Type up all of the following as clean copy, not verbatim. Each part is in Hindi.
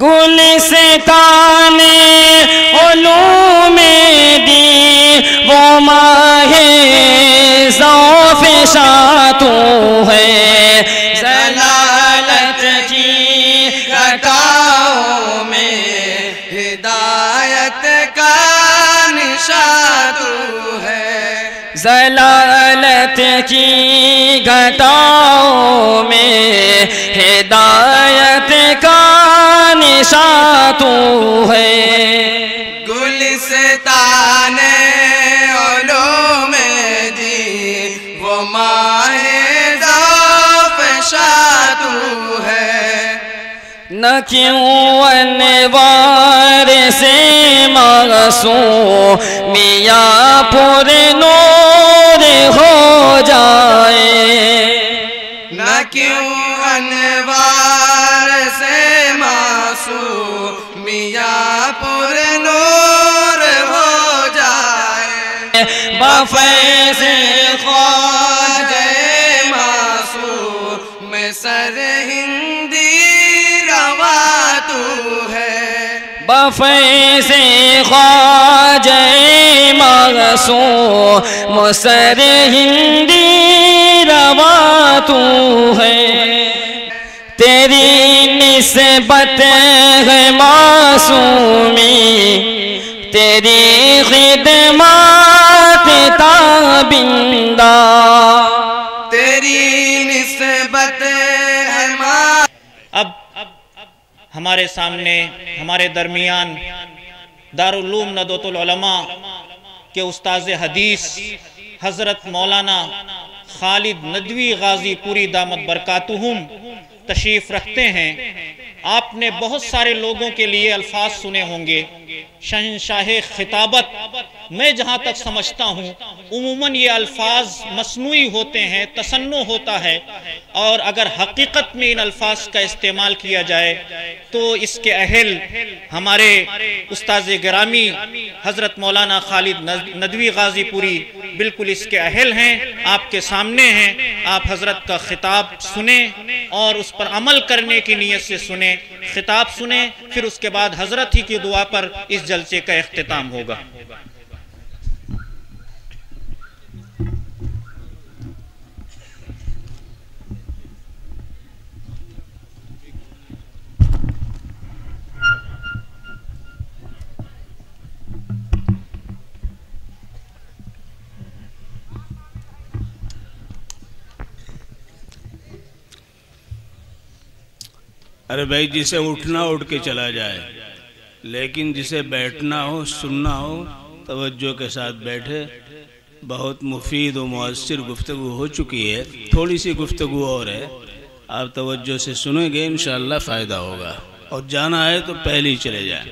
गुलिस्ताने उलूम दी वो माहे ज़ौफ़ शातू है। ज़लालत की घटाओं में हिदायत का निशान तू है। ज़लालत की घटाओं में हिदायत का निशान तू है। गुलिस्ताने उलूम दी वो माहे ज़ौफ़ शातू तू है। न क्यों अनवार से मासूमिया पुर नूर हो जाए। न क्यों अनवार से मासूमिया पुर नूर हो जाए। बफ़ैज़ ख्वाजा मासूम सरहिंदी रवा तू है। बफ़ैज़ ख्वाजा मासूम सरहिंदी रवा तू है। तेरी निस्बत है मासूमी, तेरी खिदमत ताबिंदा। तेरी निस्बत है अब हमारे सामने हमारे दरमियान दारुल उलूम नदवतुल उलमा के उस्ताज़ हदीस हज़रत मौलाना खालिद नदवी गाजी पूरी दामत बरकातुहुम तशरीफ़ रखते हैं। आपने बहुत सारे लोगों के लिए अल्फाज सुने होंगे। शहंशाह खिताबत, मैं जहाँ तक समझता हूँ उमूमन ये अल्फाज मसनूई होते हैं, तसन्नु होता है, और अगर हकीकत में इन अल्फाज का इस्तेमाल किया जाए तो इसके अहल हमारे उस्ताज़ गिरामी हज़रत मौलाना खालिद नदवी गाजीपुरी बिल्कुल इसके अहल हैं। आपके सामने हैं, आप हज़रत का खिताब सुने और उस पर अमल करने की नीयत से सुने। खिताब सुने, फिर उसके बाद हज़रत ही की दुआ पर इस जलसे का इख्तिताम होगा। अरे भाई, जिसे उठना उठ के चला जाए, लेकिन जिसे बैठना हो, सुनना हो, तवज्जो के साथ बैठे। बहुत मुफीद और मुअस्सिर गुफ्तगू हो चुकी है, थोड़ी सी गुफ्तगू और है, आप तवज्जो से सुनेंगे इंशाअल्लाह फ़ायदा होगा। और जाना है तो पहले ही चले जाए।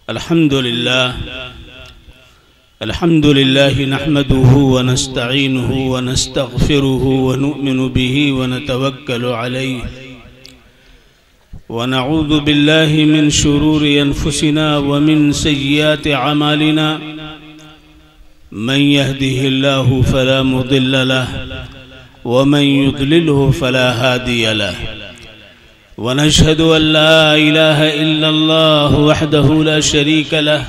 अल्हम्दुलिल्लाह अल्हम्दुलिल्लाह नहमदुहु व नस्तईनुहु व नस्तगफिरुहु व नुमिनु बिही व नतवक्कलु अलैहि व नऊज़ु बिल्लाहि मिन शुरूरि अनफुसिना व मिन सय्यिआति अमालिना। मन यहदिहिल्लाहु फला मुदिल्ल लहु व मन युद्लिलहु फला हादिय लहु। व नशहदु अन ला इलाहा इल्लल्लाह वहदहु ला शरीक लहु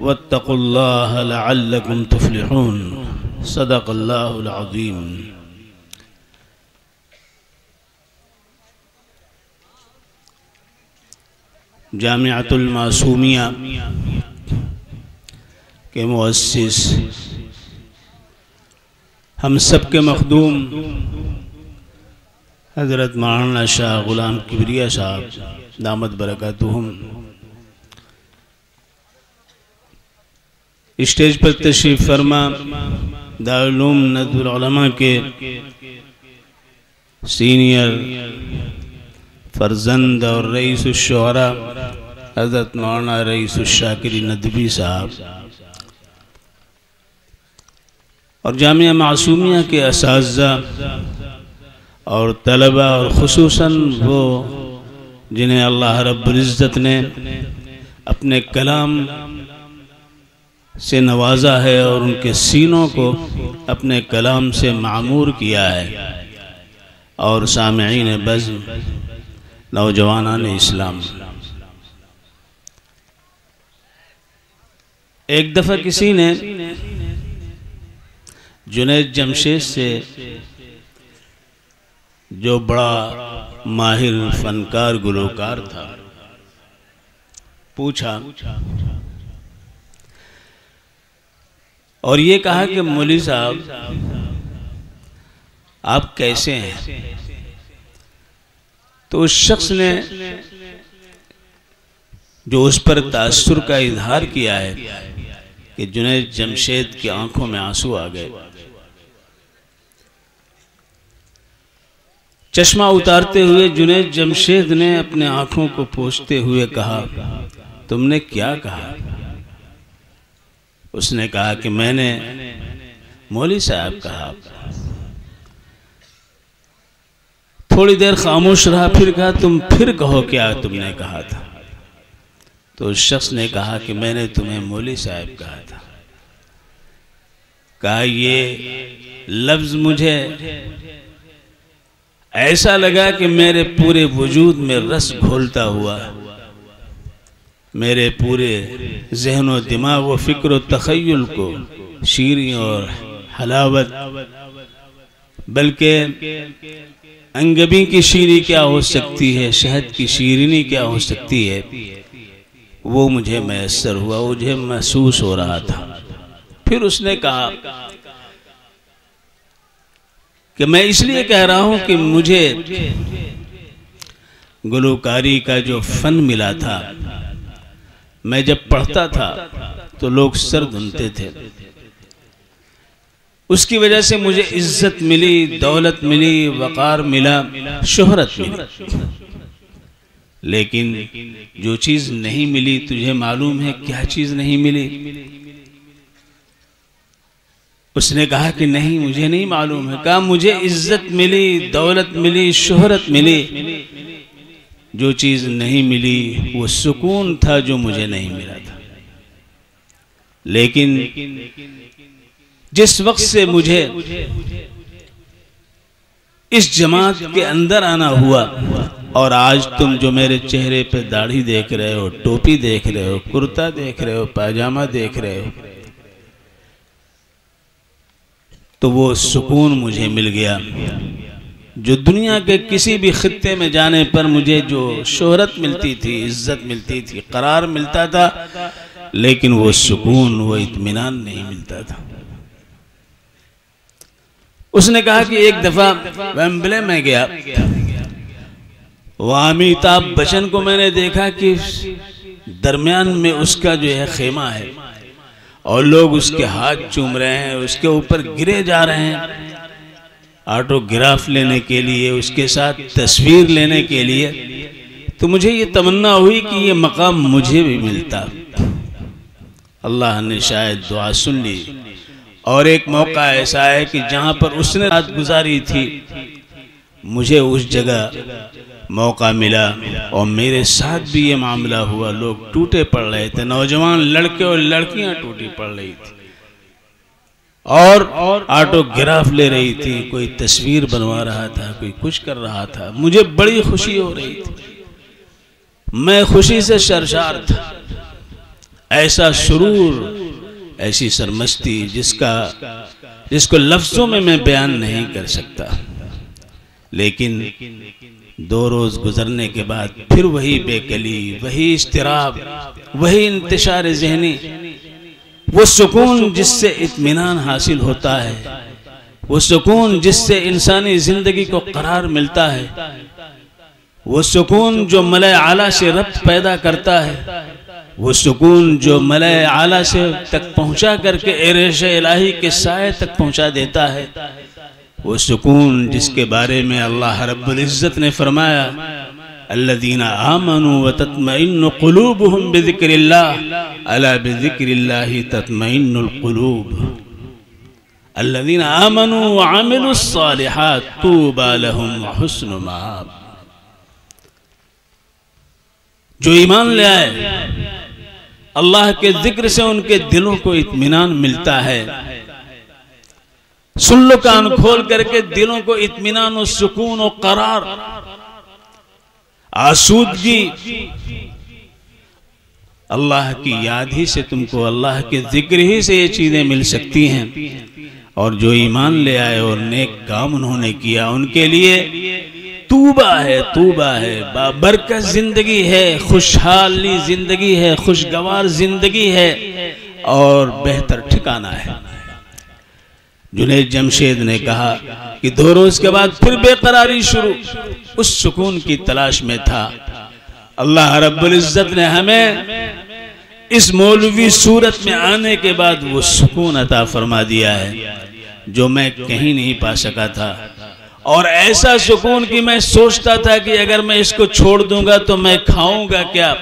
वत्तक़ुल्लाह लअल्लकुम तुफ़्लिहून। सदक़ल्लाहुल अज़ीम। जामिअतुल मासूमिया के मुअस्सिस, हम सब के मखदूम हज़रत मौलाना शाह ग़ुलाम किबरिया साहब दामत बरकातुहुम स्टेज पर तशरीफ़ फरमा दारुल उलूम नदवतुल उलमा के सीनियर फर्जंद और रईस-उश-शुअरा हज़रत मौलाना रईस-उश-शाकिरी नदवी साहब और जामिया मासूमिया के असातिज़ा और तलबा और खुसूसन वो जिन्हें अल्लाह रब्बुल इज़्ज़त ने अपने कलाम से नवाजा है और उनके सीनों को अपने कलाम से मामूर किया है, और सामिईन बज़्म नौजवानान इस्लाम। एक दफ़ा किसी ने जुनैद जमशेद से, जो बड़ा माहिर फनकार गुलकार था, पूछा और ये कहा कि मौलवी साहब आप कैसे हैं? तो उस शख्स ने जो उस पर तासुर का इजहार किया है कि जुनैद जमशेद की आंखों में आंसू आ गए। चश्मा उतारते हुए जुनैद जमशेद ने अपने आंखों को पोंछते हुए कहा, तुमने क्या कहा? उसने कहा कि मैंने मौलवी साहब कहा। थोड़ी देर खामोश रहा, फिर कहा तुम फिर कहो क्या तुमने कहा था? तो उस शख्स ने कहा कि मैंने तुम्हें मौलवी साहब कहा था। कहा ये लफ्ज मुझे ऐसा लगा कि मेरे पूरे वजूद में रस घोलता हुआ, मेरे पूरे ज़हन व दिमाग व फ़िक्र व तख़य्युल को शीरी और हलावत, बल्कि अंगबी की शीरी क्या हो सकती है, शहद की शीरीनी क्या हो सकती है, वो मुझे मैसर हुआ, मुझे महसूस हो रहा था। फिर उसने कहा कि मैं इसलिए कह रहा हूं कि मुझे गुलकारी का जो फन मिला था, मैं जब पढ़ता था तो लोग सर धुनते थे, उसकी वजह से मुझे इज्जत मिली, दौलत मिली, वक़ार मिला, शोहरत मिली। लेकिन जो चीज नहीं मिली, तुझे मालूम है क्या चीज नहीं मिली? उसने कहा कि नहीं, मुझे नहीं मालूम है। कहा मुझे इज्जत मिली, दौलत मिली, शोहरत मिली, जो चीज नहीं मिली वो सुकून था जो मुझे नहीं मिला था। लेकिन जिस वक्त से मुझे इस जमात के अंदर आना हुआ, और आज तुम जो मेरे चेहरे पे दाढ़ी देख रहे हो, टोपी देख रहे हो, कुर्ता देख रहे हो, पायजामा देख रहे हो, तो वो सुकून मुझे मिल गया जो दुनिया के किसी भी खित्ते में जाने पर मुझे जो शोहरत मिलती थी, इज्जत मिलती थी, करार मिलता था, लेकिन वो सुकून, वो इत्मीनान नहीं मिलता था। उसने कहा कि एक दफा वेम्बले में गया, वहां अमिताभ बच्चन को मैंने देखा कि दरमियान में उसका जो है खेमा है और लोग उसके हाथ चूम रहे हैं, उसके ऊपर गिरे जा रहे हैं ऑटोग्राफ लेने के लिए, उसके साथ तस्वीर लेने के लिए। तो मुझे ये तमन्ना हुई कि ये मकाम मुझे भी मिलता। अल्लाह ने शायद दुआ सुन ली, और एक मौका ऐसा है कि जहां पर उसने रात गुजारी थी, मुझे उस जगह मौका मिला और मेरे साथ भी ये मामला हुआ। लोग टूटे पड़ रहे थे, नौजवान लड़के और लड़कियां टूटी पड़ रही थी और ऑटोग्राफ ले रही थी, कोई तस्वीर बनवा रहा था, कोई कुछ कर रहा था। मुझे बड़ी खुशी हो रही थी, मैं खुशी से सरशार था। ऐसा सुरूर, ऐसी सरमस्ती जिसको लफ्जों में मैं बयान नहीं कर सकता। लेकिन 2 रोज गुजरने के बाद फिर वही बेकली, वही इस्तिराब, वही इंतशार ज़हनी, वो सुकून जिससे इत्मीनान हासिल होता है, वो सुकून जिससे इंसानी जिंदगी को करार मिलता है, वो सुकून जो मलय आला से रब्त पैदा करता है, वो सुकून जो मलय आला से तक पहुंचा करके एरेश इलाही के साए तक पहुंचा देता है, वो सुकून जिसके बारे में अल्लाह रब्बुल इज़्ज़त ने फरमाया अल्लज़ीना आमनू व तत्मइन्नु क़ुलूबुहुम बिज़िक्रिल्लाह अला बिज़िक्रिल्लाहि तत्मइन्नुल क़ुलूब अल्लज़ीना आमनू व अमिलुस्सालिहात तूबा लहुम व हुस्नु मआब। जो ईमान ले आए, अल्लाह के जिक्र से उनके दिलों को इत्मीनान मिलता है। सुन लो कान खोल करके, दिलों को इत्मीनान और सुकून और करार, आसूदगी अल्लाह की याद ही से तुमको, अल्लाह के जिक्र ही से ये चीजें मिल सकती हैं। और जो ईमान ले आए और नेक काम उन्होंने किया, उनके लिए तूबा है, तूबा है, बाबरकत जिंदगी है, खुशहाली जिंदगी है, खुशगवार जिंदगी है और बेहतर ठिकाना है। जुनैद जमशेद ने कहा कि 2 रोज के बाद फिर बेकरारी शुरू, उस सुकून की तलाश में था। अल्लाह रब्बुल इज्जत ने हमें इस मौलवी सूरत में आने के बाद वो सुकून अता फरमा दिया है जो मैं कहीं नहीं पा सका था। और ऐसा सुकून कि मैं सोचता था कि अगर मैं इसको छोड़ दूंगा तो मैं खाऊंगा क्या,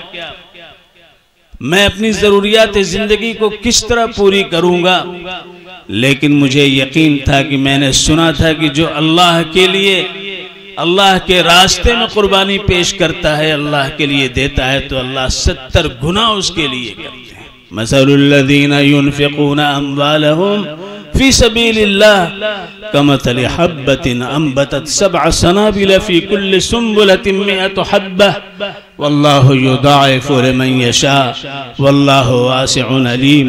मैं अपनी जरूरियात जिंदगी को किस तरह पूरी करूंगा। लेकिन मुझे यकीन था कि मैंने सुना था कि जो अल्लाह के लिए, अल्लाह के रास्ते में कुर्बानी पेश करता है, अल्लाह के लिए देता है, तो अल्लाह 70 गुना उसके लिए करते हैं। मसलुल्लज़ीना युनफ़िक़ूना अम्वालहुम फ़ी सबीलिल्लाह कमथलि हब्बतिन अंबतत सबअ सनाबिल फ़ी कुल्लि सुंबुलतिन मिअतु हब्बह वल्लाहु युदाइफ़ु लिमन यशा वल्लाहु वासिउन अलीम।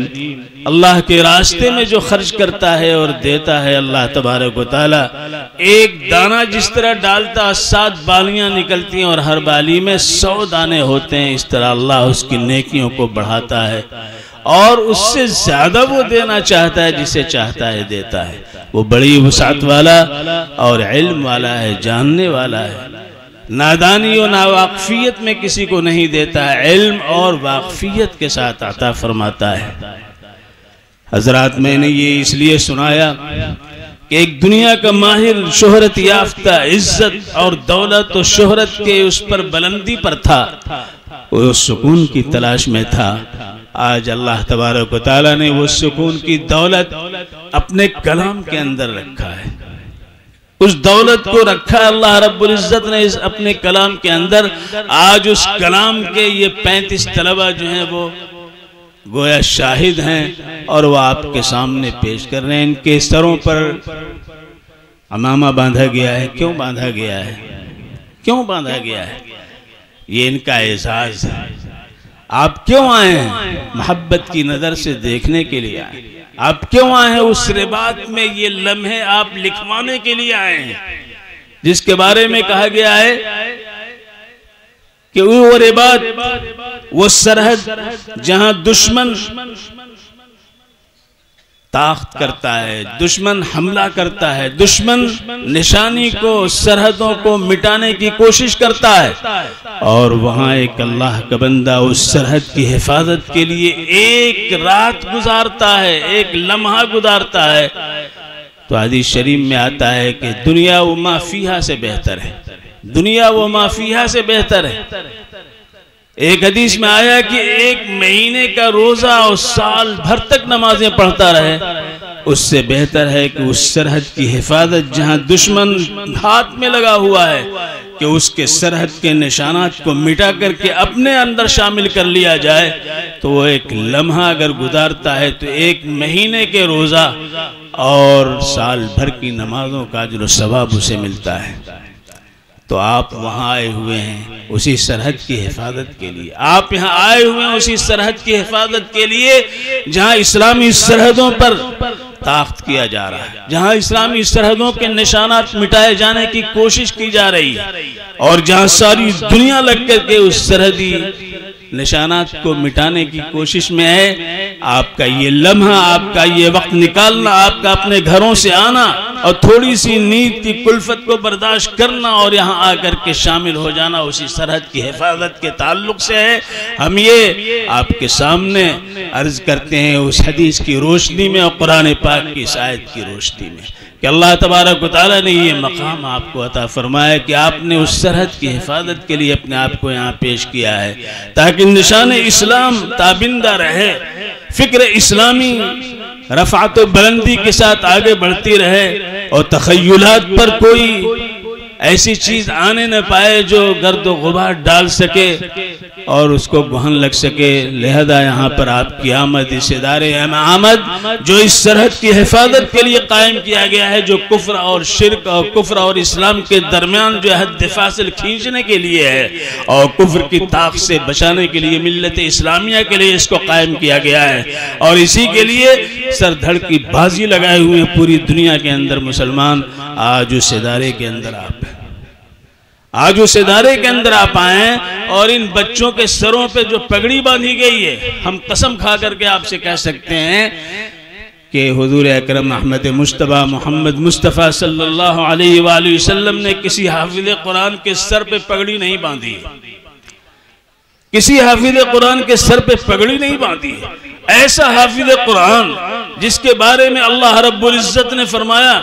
अल्लाह के रास्ते में जो खर्च करता है और देता है अल्लाह तबारक व तआला, एक दाना जिस तरह डालता 7 बालियां निकलती हैं और हर बाली में 100 दाने होते हैं, इस तरह अल्लाह उसकी नेकियों को बढ़ाता है और उससे ज्यादा वो देना चाहता है, जिसे चाहता है देता है। वो बड़ी वसात वाला और इल्म वाला है, जानने वाला है। नादानी और नावाकफियत में किसी को नहीं देता है, इल्म और वाकफियत के साथ अता फरमाता है। हजरात, मैंने ये इसलिए सुनाया कि एक दुनिया का माहिर, शोहरत याफ्ता, इज्जत और दौलत और शोहरत के उस पर बुलंदी पर था, वो सुकून की तलाश में था। आज अल्लाह तबारक व तआला ने वो सुकून की दौलत अपने कलाम के अंदर रखा है। उस दौलत को रखा अल्लाह रब्बुल इज्जत ने इस अपने कलाम के अंदर। आज उस कलाम के ये 35 तलबा जो हैं वो गोया शाहिद हैं और वो आपके सामने पेश कर रहे हैं। इनके सरों पर अमामा बांधा गया है। क्यों बांधा गया है? क्यों बांधा गया है? ये इनका एजाज है। आप क्यों आए हैं? मोहब्बत की नजर से देखने के लिए आए। आप क्यों आए हैं? उस रिबात में ये लम्हे आप लिखवाने के लिए आए हैं जिसके बारे में कहा गया है कि वो रिबात, वो सरहद जहां दुश्मन ताकत करता है, दुश्मन हमला करता है, दुश्मन निशानी को, सरहदों को मिटाने की कोशिश करता है और वहां एक अल्लाह का बंदा उस सरहद की हिफाजत के लिए एक रात गुजारता है, एक लम्हा गुजारता है। तो हदीस शरीफ में आता है कि दुनिया व माफिया से बेहतर है, दुनिया व माफिया से बेहतर है। एक हदीस में आया कि 1 महीने का रोजा और साल भर तक नमाजें पढ़ता रहे, उससे बेहतर है कि उस सरहद की हिफाजत जहां दुश्मन हाथ में लगा हुआ है कि उसके सरहद के निशानात को मिटा करके अपने अंदर शामिल कर लिया जाए। तो वो एक लम्हा अगर गुजारता है तो 1 महीने के रोजा और साल भर की नमाजों का अजर सवाब उसे मिलता है। तो आप वहाँ आए हुए हैं उसी सरहद की हिफाजत के लिए। आप यहाँ आए हुए हैं उसी सरहद की हिफाजत के लिए जहाँ इस्लामी सरहदों पर ताकत किया जा रहा है, जहाँ इस्लामी सरहदों के निशानात मिटाए जाने की कोशिश की जा रही है और जहाँ सारी दुनिया लग करके उस सरहदी निशानात को मिटाने की कोशिश में है। आपका ये लम्हा, आपका ये वक्त निकालना, आपका अपने घरों से आना और थोड़ी सी नींद की कुल्फत को बर्दाश्त करना और यहाँ आकर के शामिल हो जाना उसी सरहद की हिफाजत के ताल्लुक से है। हम ये आपके सामने अर्ज करते हैं उस हदीस की रोशनी में और कुरान पाक की इस आयत की रोशनी में कि अल्लाह तबारक व तआला ने ये मकाम आपको अता फरमाया कि आपने उस सरहद की हिफाजत के लिए अपने आप को यहाँ पेश किया है, ताकि निशान इस्लाम ताबिंदा रहे, फिक्र इस्लामी रफ़ात व बुलंदी के साथ आगे बढ़ती रहे और तख़य्युलात पर कोई ऐसी चीज आने न पाए जो गर्द व गुबार डाल सके और उसको गहन लग सके। लिहाजा यहाँ पर आपकी आमद, इस इदारे आमद जो इस सरहद की हिफाजत के लिए कायम किया गया है, जो कुफ्र और शिर्क और कुफ्र और इस्लाम के दरमियान जो हद फासिल खींचने के लिए है और कुफ्र की ताक से बचाने के लिए मिल्लत इस्लामिया के लिए इसको कायम किया गया है। और इसी के लिए सर धड़ की बाजी लगाए हुए पूरी दुनिया के अंदर मुसलमान आज उस इदारे के अंदर आप आए और इन बच्चों के सरों पे जो पगड़ी बांधी गई है, हम कसम खा करके आपसे कह सकते हैं कि हुजूर अकरम अहमद मुश्तबा मोहम्मद मुस्तफ़ा सल्लल्लाहु अलैहि वसल्लम ने किसी हाफिज़ कुरान के सर पे पगड़ी नहीं बांधी, किसी हाफिज़ कुरान के सर पे पगड़ी नहीं बांधी। ऐसा हाफिज़ कुरान जिसके बारे में अल्लाह रब्बुल इज्जत ने फरमाया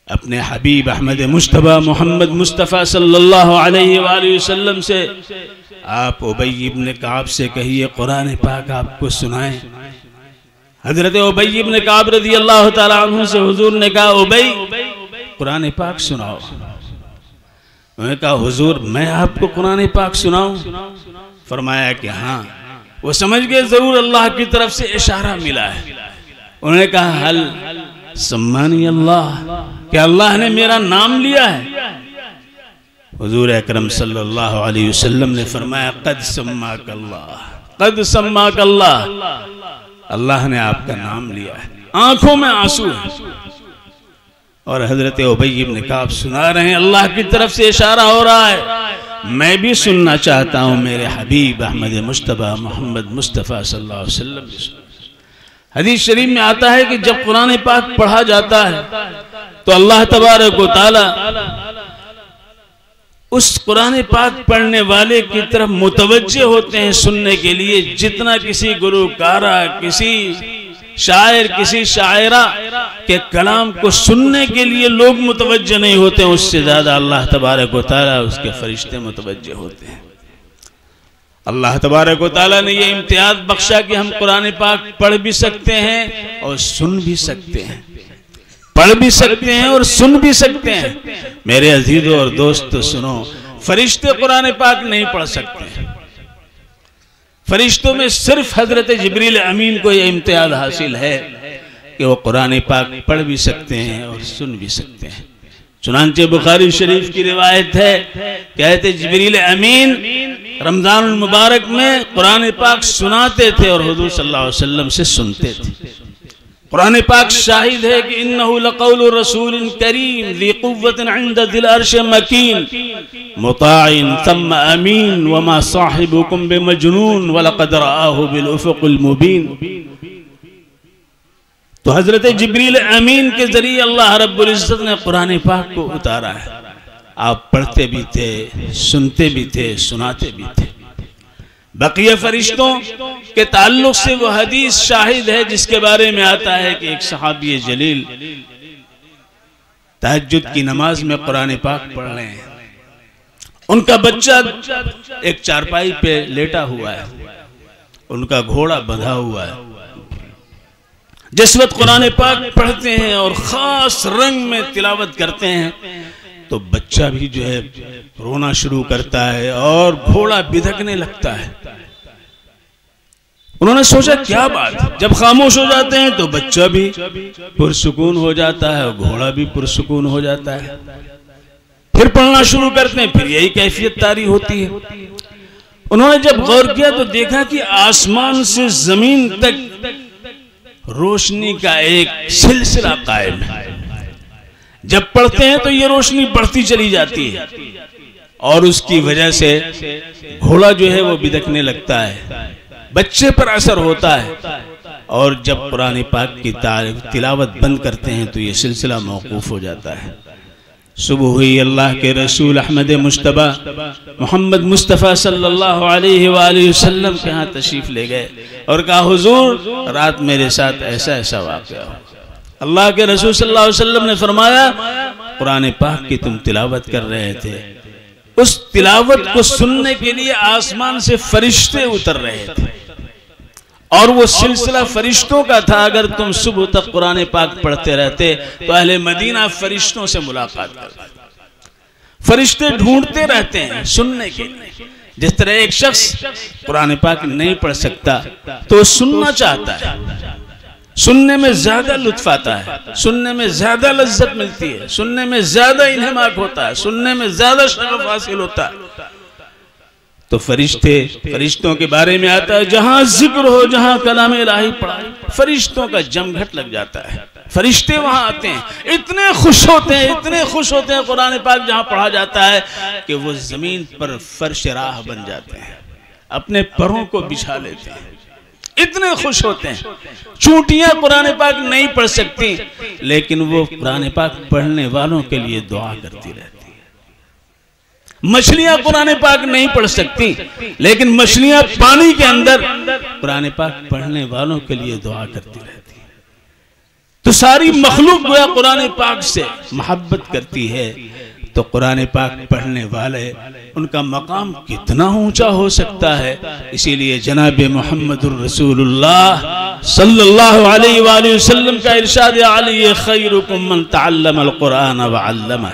अपने हबीब अहमद मुश्तबा मोहम्मद मुस्तफ़ा सल्लल्लाहु अलैहि वसल्लम से, आप उबई इब्न काब से कहिए कुरान पाक आपको सुनाएं। हजरत उबई इब्न काब रज़ी अल्लाह तआला अन्हु से हुजूर ने कहा, उबई कुरान पाक सुनाओ। उन्होंने कहा, हुजूर मैं आपको कुरान पाक सुनाऊं? फरमाया कि हाँ। वो समझ गए जरूर अल्लाह की तरफ से इशारा मिला है। उन्होंने कहा, हल सम्मानी अल्लाह, क्या अल्लाह ने मेरा नाम लिया है? हुजूर अकरम सल्लल्लाहु अलैहि वसल्लम ने फरमाया, कद सम्माक अल्लाह, कद सम्माक अल्लाह, अल्लाह ने आपका नाम लिया है। आंखों में आंसू है और हजरत उबई इब्न काब सुना रहे हैं, अल्लाह की तरफ से इशारा हो रहा है, मैं भी सुनना चाहता हूं मेरे हबीब अहमद मुश्तबा मोहम्मद मुस्तफ़ा सल्लल्लाहु अलैहि वसल्लम। हदीस शरीफ में आता है कि जब कुरान पाक पढ़ा जाता है तो अल्लाह तबारक व तआला उस कुरान पाक पढ़ने वाले की तरफ मुतवज्जे होते हैं सुनने के लिए, जितना किसी गुरुकारा, किसी शायर, किसी शायरा के कलाम को सुनने के लिए लोग मुतवज्जे नहीं होते, उससे ज्यादा अल्लाह तबारक व तआला उसके फरिश्ते मुतवज्जे होते हैं। अल्लाह तबारक व तआला ने ये इम्तियाज बख्शा कि हम कुरान पाक पढ़ भी सकते हैं और सुन भी सकते हैं, पढ़ भी सकते हैं और सुन भी सकते हैं। मेरे अजीजों और दोस्तों सुनो, फरिश्ते कुरान पाक नहीं पढ़ सकते। फरिश्तों में सिर्फ हजरत जिब्रील अमीन को यह इम्तियाज हासिल है कि वो कुरान पाक पढ़ भी सकते हैं और सुन भी सकते हैं। चुनांचे बुखारी शरीफ की रिवायत है, कहते जिब्रील अमीन रमजान मुबारक में कुरान पाक सुनाते थे और हुजूर सल्लल्लाहु अलैहि वसल्लम से सुनते थे। कुरान पाक शाहिद है कि इन्नहु लक़ौलु रसूलिन करीम ज़ी क़ुव्वतिन इंद ज़िल अर्श मकीन मुताइन थम्मा अमीन वमा साहिबुकुम बिमजनून वलक़द रआहु बिल उफ़ुक़िल मुबीन। तो हजरत जिब्रील अमीन के जरिए अल्लाह रब्बुल इज्जत ने कुरान पाक को उतारा है। आप पढ़ते भी थे, सुनते भी थे, सुनाते भी थे। बकिया फरिश्तों के ताल्लुक से वो हदीस शाहिद है जिसके बारे में आता है कि एक सहाबी जलील तहज्जुद की नमाज में कुरान पाक पढ़ रहे हैं, उनका बच्चा एक चारपाई पे लेटा हुआ है, उनका घोड़ा बंधा हुआ है। जिस वक्त कुरान पाक पढ़ते हैं और खास रंग में तिलावत करते हैं तो बच्चा भी जो है रोना शुरू करता है और घोड़ा बिधकने लगता है। उन्होंने सोचा क्या बात, जब खामोश हो जाते हैं तो बच्चा भी पुरसुकून हो जाता है और घोड़ा भी पुरसुकून हो जाता है। फिर पढ़ना शुरू करते हैं, फिर यही कैफियत तारी होती है। उन्होंने जब गौर किया तो देखा कि आसमान से जमीन तक रोशनी का एक सिलसिला कायम है। जब पढ़ते हैं तो ये रोशनी बढ़ती चली जाती है और उसकी वजह से घोड़ा जो है वो बिदकने लगता है, बच्चे पर असर होता है। और जब कुरान पाक की तिलावत बंद करते हैं तो ये सिलसिला मौकूफ हो जाता है। सुबह हुई, अल्लाह के रसूल अहमद मुश्तबा मोहम्मद मुस्तफ़ा सल्लल्लाहु अलैहि वसल्लम के यहाँ तशरीफ ले गए और कहा, हुजूर रात मेरे साथ ऐसा ऐसा वाक़या हो। अल्लाह के रसूल सल्लल्लाहु अलैहि वसल्लम ने फरमाया, कुरान पाक की तुम तिलावत कर रहे थे, उस तिलावत को सुनने के लिए आसमान से फरिश्ते उतर रहे थे और वो सिलसिला फरिश्तों का था। अगर तुम सुबह तक कुरान पाक पढ़ते रहते तो अहले मदीना फरिश्तों से मुलाकात करते। फरिश्ते ढूंढते रहते हैं सुनने के लिए। जिस तरह एक शख्स कुरान पाक नहीं पढ़ सकता तो सुनना चाहता है, सुनने में ज्यादा लुत्फ आता है, सुनने में ज्यादा लज्जत मिलती है, सुनने में ज्यादा इन्हमाक होता है, सुनने में ज्यादा शरफ हासिल होता है। तो फरिश्तों के बारे में आता है, जहां जिक्र हो, जहां कलाम इलाही पढ़ा, फरिश्तों का जमघट लग जाता है। फरिश्ते वहां आते हैं, इतने खुश होते हैं, इतने खुश होते हैं कुरान पाक जहां पढ़ा जाता है कि वो जमीन पर फर्श राह बन जाते हैं, अपने परों को बिछा लेते हैं, इतने खुश होते हैं। चूंटियां कुरान पाक नहीं पढ़ सकती, लेकिन वो कुरान पाक पढ़ने वालों के लिए दुआ करती रहती है। मछलियां कुरान पाक नहीं पढ़ सकती, लेकिन मछलियां पानी के अंदर कुरान पाक पढ़ने वालों के लिए दुआ करती रहती है। तो सारी मखलूक गोया कुरान पाक से मोहब्बत करती है। तो कुरान पाक पढ़ने वाले, उनका मकाम कितना ऊंचा हो सकता है। इसीलिए जनाब मोहम्मदुर रसूलुल्लाह सल्लल्लाहु अलैहि वसल्लम का इरशाद, अली खैरुकुम मन तअल्लमल कुरान व अल्लमह,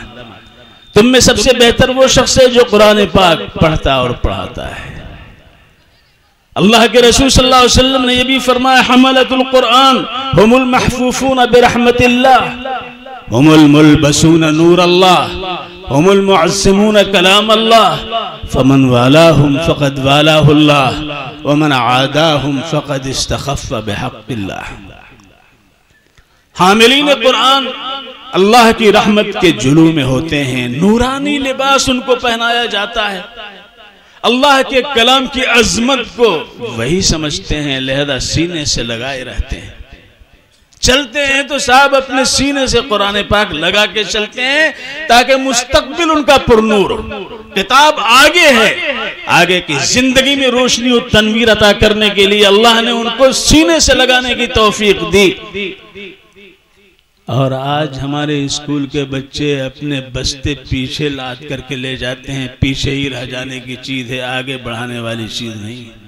तुम में सबसे बेहतर वो शख्स है जो कुरान पाक पढ़ता और पढ़ाता है। अल्लाह के रसूल सल्लल्लाहु अलैहि वसल्लम ने यह भी फरमाया, हमलतुल कुरान हुमुल महफूफून बिरहमतिल्लाह हुमुल मुलबसून नूर अल्लाह हुमुल मुअज़्ज़िमून कलाम अल्लाह फमन वालाहुम फ़क़द वालाहुल्लाह व मन आदाहुम फ़क़द इस्तख़फ़्फ़ बिहक़्क़िल्लाह। हामिलीन कुरान अल्लाह की रहमत के जुलू में होते हैं, नूरानी लिबास उनको पहनाया जाता है, अल्लाह के कलाम की अजमत को वही समझते हैं, लिहाजा सीने से लगाए रहते हैं। चलते हैं तो साहब अपने सीने से कुरान पाक लगा के चलते हैं, ताकि मुस्तकबिल उनका पुरनूर हो। किताब आगे है, आगे की जिंदगी में रोशनी और तनवीर अता करने के लिए अल्लाह ने उनको सीने से लगाने की तौफीक दी। और आज हमारे स्कूल के बच्चे अपने बस्ते पीछे लाद करके ले जाते हैं। पीछे ही रह जाने की चीज है, आगे बढ़ाने वाली चीज नहीं है।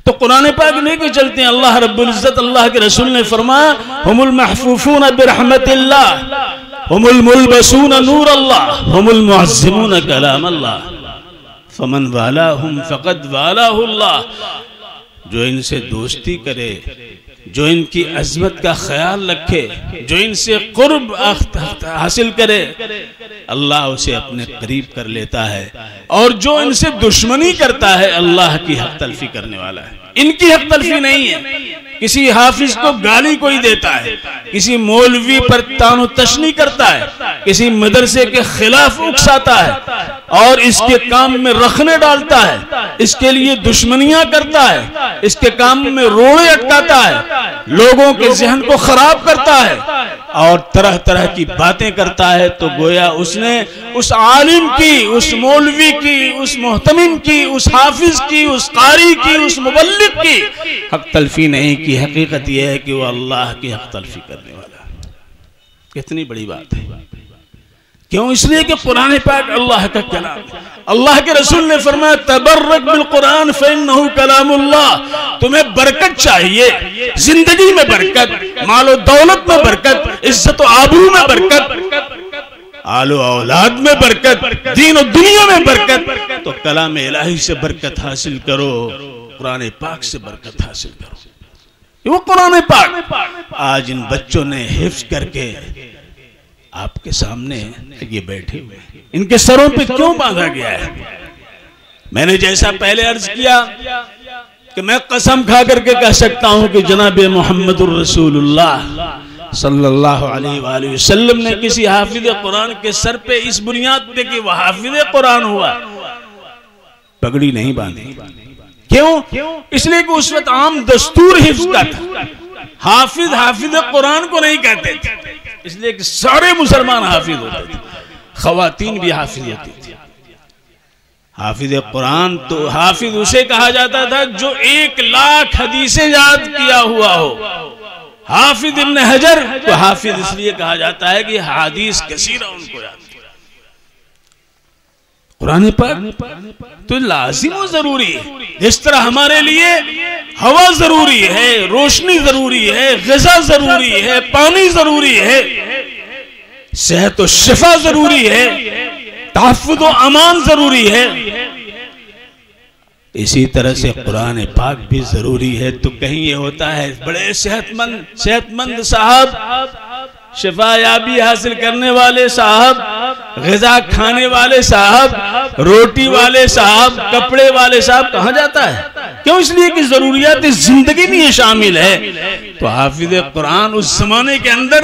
तो कुरान पाक लेके चलते हैं। अल्लाह रब्बुल इज्जत, अल्लाह के रसूल ने फरमाया, हुमुल महफूफून बिरहमतिल्लाह हुमुल मुलबसून नूर अल्लाह हुमुल मुअज़्ज़िमून कलाम अल्लाह फमन वालाहुम फ़क़द वालाहुल्लाह। जो इनसे दोस्ती करे, जो इनकी अजमत का ख्याल रखे, जो इनसे कुर्ब हासिल करे, अल्लाह उसे अपने करीब कर लेता है। और जो इनसे दुश्मनी करता है, अल्लाह की हक तलफी करने वाला है। इनकी हक तलफी नहीं है। किसी हाफिज को गाली कोई देता है, किसी मौलवी पर तानो तशनी करता है, किसी मदरसे के खिलाफ उकसाता है और इसके काम में रखने डालता है, इसके लिए दुश्मनियां करता है, इसके काम में रोड़े अटकाता है, लोगों के जहन को खराब करता है और तरह तरह की बातें करता है, तो गोया उसने उस आलिम की, उस मौलवी की, उस मोहतमिम की, उस हाफिज की, उस कारी की, उस मुबल्लिग की हक तलफी नहीं की। हकीकत यह है कि वो अल्लाह की हक तलफी करने वाला है। कितनी बड़ी बात है। क्यों? इसलिए कि कुरान पाक अल्लाह का कलाम। अल्लाह के रसूल ने फरमाया, तबर्रक बिल कुरान फइन्नहु कलामुल्लाह। तुम्हें बरकत चाहिए, जिंदगी में बरकत, मालो दौलत में बरकत, इज्जत और आबरू में बरकत, आलो औलाद में बरकत, दीन और दुनिया में बरकत, तो कलाम इलाही से बरकत हासिल करो, कुरान पाक से बरकत हासिल करो। वो कुरान पाक आज इन बच्चों ने हिफ्ज करके आपके सामने ये बैठे हुए, इनके सरों पे क्यों बांधा गया है? मैंने जैसा पहले अर्ज किया कि मैं कसम खा करके कह सकता हूं कि जनाब मोहम्मदुर रसूलुल्लाह सल्लल्लाहु अलैहि वसल्लम ने किसी हाफिज कुरान के सर पे इस बुनियाद पे कि वह हाफिज कुरान हुआ, पगड़ी नहीं बांधी। क्यों? इसलिए कि उस वक्त आम दस्तूर हिफ्ज का था। हाफिज कुरान को नहीं कहते थे, इसलिए कि सारे मुसलमान हाफिज होते थे, खवातीन भी हाफिज होती थी। हाफिज कुरान तो हाफिज उसे कहा जाता था जो 1 लाख हदीसें याद किया हुआ हो, हाफिज इब्न हजर को हाफिज इसलिए कहा जाता है कि हदीस कसीरा उनको याद किया। कुरान पाक तो लाजिम और जरूरी है। जिस तरह हमारे लिए हवा जरूरी है, रोशनी जरूरी है, ग़िज़ा जरूरी है, पानी जरूरी है, सेहत और शिफा जरूरी है, तहफ़्फ़ुज़ और अमान जरूरी है, इसी तरह से कुरान पाक भी जरूरी है। तो कहीं ये होता है बड़े सेहतमंद साहब, शिफायाबी हासिल करने वाले साहब, ग़िज़ा खाने वाले साहब, रोटी वाले साहब, कपड़े वाले साहब कहाँ जाता है? क्यों? इसलिए कि जरूरियात जिंदगी में ये शामिल है। तो हाफिज कुरान उस जमाने के अंदर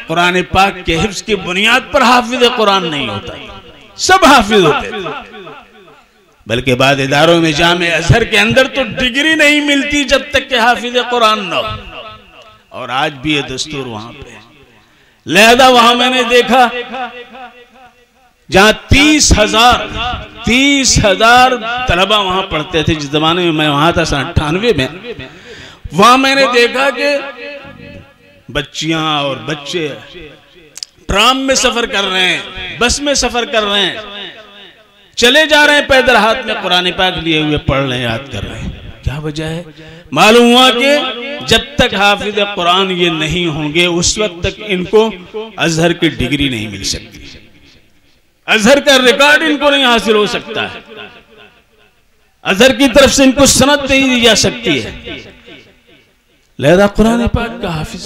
कुरान पाक के हिफ्ज़ की बुनियाद पर हाफिज कुरान नहीं होता, सब हाफिज होते थे। बल्कि बाद इदारों में जामे अज़हर के अंदर तो डिग्री नहीं मिलती जब तक कि हाफिज कुरान न हो। और आज भी ये दस्तूर वहां पे। लिहाजा वहां मैंने देखा जहां 30,000 तलबा वहां पढ़ते थे। जिस जमाने में मैं वहां था सन 98 में, वहां मैंने देखा कि बच्चियां और बच्चे ट्राम में सफर कर रहे हैं, बस में सफर कर रहे हैं, चले जा रहे हैं पैदल, हाथ में कुरान पाक लिए हुए पढ़ रहे हैं, याद कर रहे हैं। क्या वजह है? मालूम हुआ कि जब तक हाफिज कुरान ये नहीं होंगे उस वक्त तक इनको अजहर की डिग्री नहीं मिल सकती, अजहर का रिकॉर्ड इनको नहीं हासिल हो सकता है, अजहर की तरफ से इनको सनद नहीं दी जा सकती है। लिहाजा कुरान पाक का हाफिज।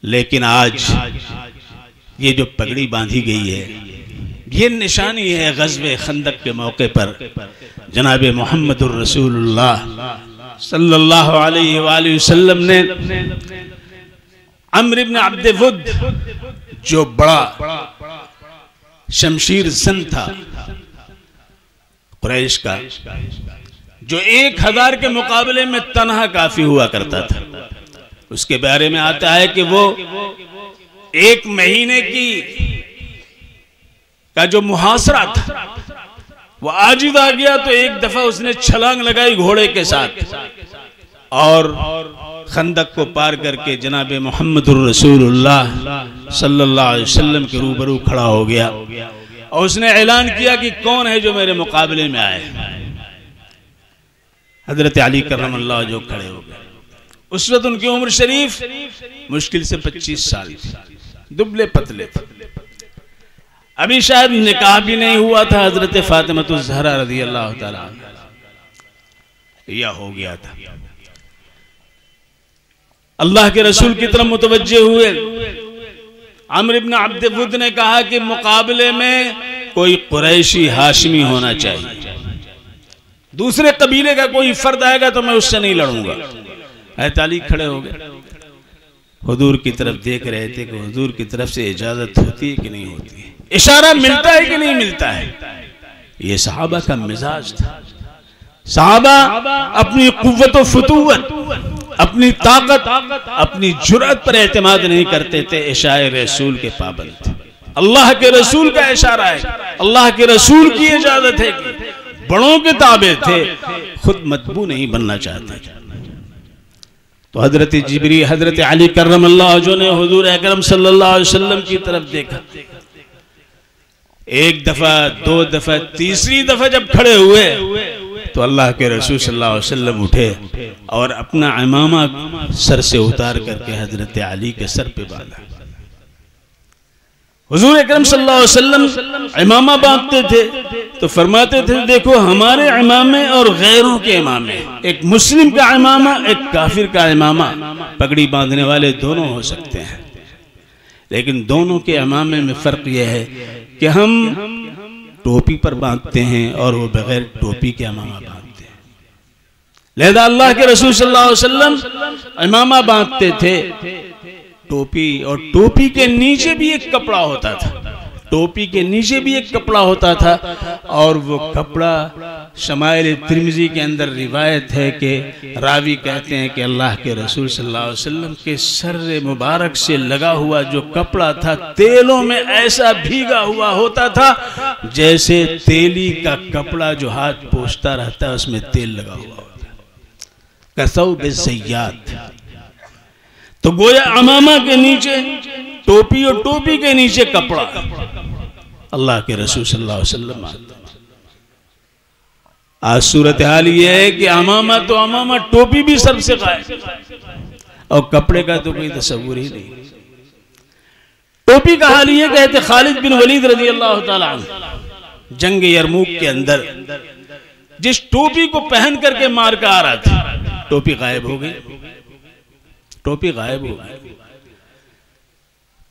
लेकिन आज ये जो पगड़ी बांधी गई है ये निशानी है ग़ज़वे खंदक के मौके पर जनाब मोहम्मदुर रसूलुल्लाह सल्लल्लाहु अलैहि वसल्लम ने अम्र इब्न अब्द वुद, जो बड़ा शमशीर जन था कुरैश का, जो 1000 के मुकाबले में तन्हा काफी हुआ करता था, उसके बारे में आता है कि वो 1 महीने की का जो मुहासरा था वो आजिज आ गया। तो एक दफा उसने छलांग लगाई घोड़े के साथ और खंदक को पार करके जनाब मोहम्मदुर रसूलुल्लाह सल्लल्लाहु अलैहि वसल्लम के रूबरू खड़ा हो गया और उसने ऐलान किया कि कौन है जो मेरे मुकाबले में आए। हजरत अली करमल्लाहु जो खड़े हो गए। उस वक्त उनकी उम्र शरीफ मुश्किल से 25 साल थी, दुबले पतले थे, अभी शायद निकाह भी नहीं हुआ था। हजरत फातिमा ज़हरा रज़ी अल्लाह ताला या हो गया था। अल्लाह के रसूल की तरफ मुतवज्जे हुए। अम्र इब्न अब्द वुद ने कहा कि मुकाबले में कोई कुरैशी हाशिमी होना चाहिए, दूसरे कबीले का कोई फर्द आएगा तो मैं उससे नहीं लड़ूंगा। हज़रत अली खड़े हो गए, हुजूर की तरफ देख रहे थे कि हुजूर की तरफ से इजाजत होती है कि नहीं होती है, इशारा मिलता है कि नहीं मिलता है। ये सहाबा का मिजाज था। सहाबा अपनी कुव्वत व फुतूवत, अपनी ताकत, अपनी जुर्रत पर एतमाद नहीं करते थे, इशारे रसूल के पाबंद थे। अल्लाह के रसूल का इशारा है, अल्लाह के रसूल की इजाजत है कि बड़ों के ताबे थे, खुद मतबू नहीं बनना चाहते। तो हजरत जिब्रील, हजरत अली करमल्लाहु वजहू ने हुजूर अकरम सल्लल्लाहु अलैहि वसल्लम की तरफ देखा। एक दफा, 2 दफा, तीसरी दफा जब खड़े हुए तो अल्लाह के रसूल सल्लल्लाहु अलैहि वसल्लम उठे और अपना इमामा सर से उतार करके हजरत अली के सर पे बांधा। हुजूर अकरम सल्लल्लाहु अलैहि वसल्लम इमामा बांधते थे तो फरमाते थे, देखो हमारे इमामे और गैरों के इमामे, एक मुस्लिम का इमामा, एक काफिर का इमामा, पगड़ी बांधने वाले दोनों हो सकते हैं, लेकिन दोनों के इमामे में फर्क यह है कि हम टोपी पर बांधते हैं और वो बगैर टोपी के इमामा बांधते हैं। लिहाजा अल्लाह के रसूल सल्लल्लाहु अलैहि वसल्लम इमामा बांधते थे टोपी, और टोपी के नीचे भी एक कपड़ा होता था, टोपी के नीचे भी एक कपड़ा होता था। और वो कपड़ा शमाइल तिर्मिज़ी के अंदर रिवायत है कि रावी कहते हैं कि अल्लाह के रसूल सल्लल्लाहु अलैहि वसल्लम के सर मुबारक से लगा हुआ जो कपड़ा था तेलों में ऐसा भीगा हुआ होता था जैसे तेली का कपड़ा जो हाथ पोंछता रहता है उसमें तेल लगा हुआ होता है। कसौ बेज़य्यात, तो गोया अमामा के नीचे टोपी और टोपी के नीचे कपड़ा। अल्लाह के रसूल सल्लल्लाहु अलैहि वसल्लम। आज सूरत हाल ये है कि अमामा तो अमामा, टोपी भी सर से गायब और कपड़े का तो कोई तस्वुर ही नहीं। टोपी का हाल ये कहते खालिद बिन वलीद रजी अल्लाह ताला अन्हु जंग यरमुक के अंदर जिस टोपी को पहन करके मार कर आ रहा था, टोपी गायब हो गई। टोपी गायब हो गई।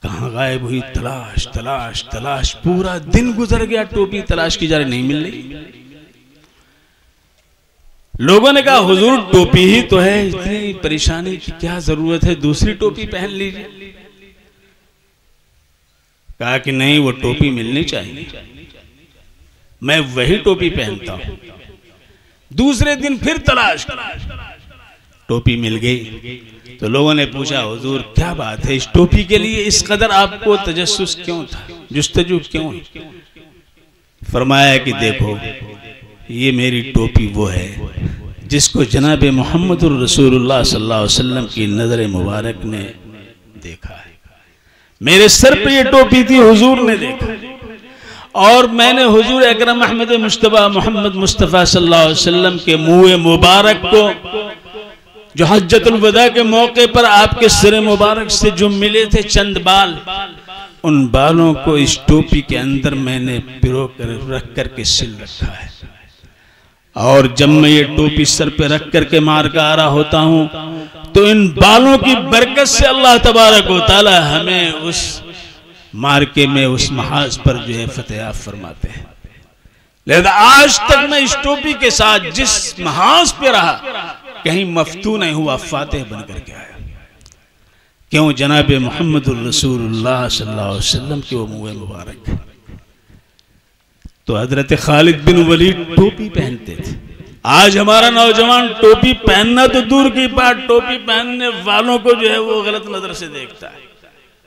कहां गायब हुई? तलाश तलाश तलाश, पूरा दिन गुजर गया, टोपी तलाश की जा रही, नहीं मिल रही। लोगों ने कहा हुजूर टोपी ही तो है, इतनी परेशानी की क्या जरूरत है, दूसरी टोपी पहन लीजिए। कहा कि नहीं, वो टोपी मिलनी चाहिए, मैं वही टोपी पहनता हूं। दूसरे दिन फिर तलाश, टोपी मिल गई। तो लोगों ने पूछा हुजूर क्या बात है, इस टोपी के लिए इस कदर आपको तजस्सुस क्यों था, जुस्तजू क्यों? फरमाया कि देखो ये मेरी टोपी वो है जिसको जनाब मोहम्मदुर रसूलुल्लाह सल्लल्लाहु अलैहि वसल्लम की नजर मुबारक ने देखा है। मेरे सर पे ये टोपी थी, हुजूर ने देखा, और मैंने हुजूर अकरम अहमद मुश्तबा मोहम्मद मुस्तफ़ा सल्लल्लाहु अलैहि वसल्लम के मुँह मुबारक को जो हज्जतुल वदा के मौके पर आपके सिर मुबारक से जो मिले थे चंद बाल, उन बालों को इस टोपी के अंदर मैंने पिरो कर रख करके सिल रखा है। और जब मैं ये टोपी सर पे रख करके मार कर आ रहा होता हूं तो इन बालों की बरकत से अल्लाह तबारक व तआला हमें उस मार्के में, उस महाज पर जो है फतेह फरमाते हैं। लिहाजा आज तक मैं इस टोपी के साथ जिस महाज पे रहा, कहीं मफ्तू नहीं हुआ, फातेह बन करके आया। क्यों? जनाब मोहम्मदुर रसूलुल्लाह सल्लल्लाहु अलैहि वसल्लम की वो मुँह मुबारक। तो हजरत खालिद बिन वलीद टोपी पहनते थे। आज हमारा नौजवान टोपी पहनना तो दूर की बात, टोपी पहनने वालों को जो है वो गलत नजर से देखता है।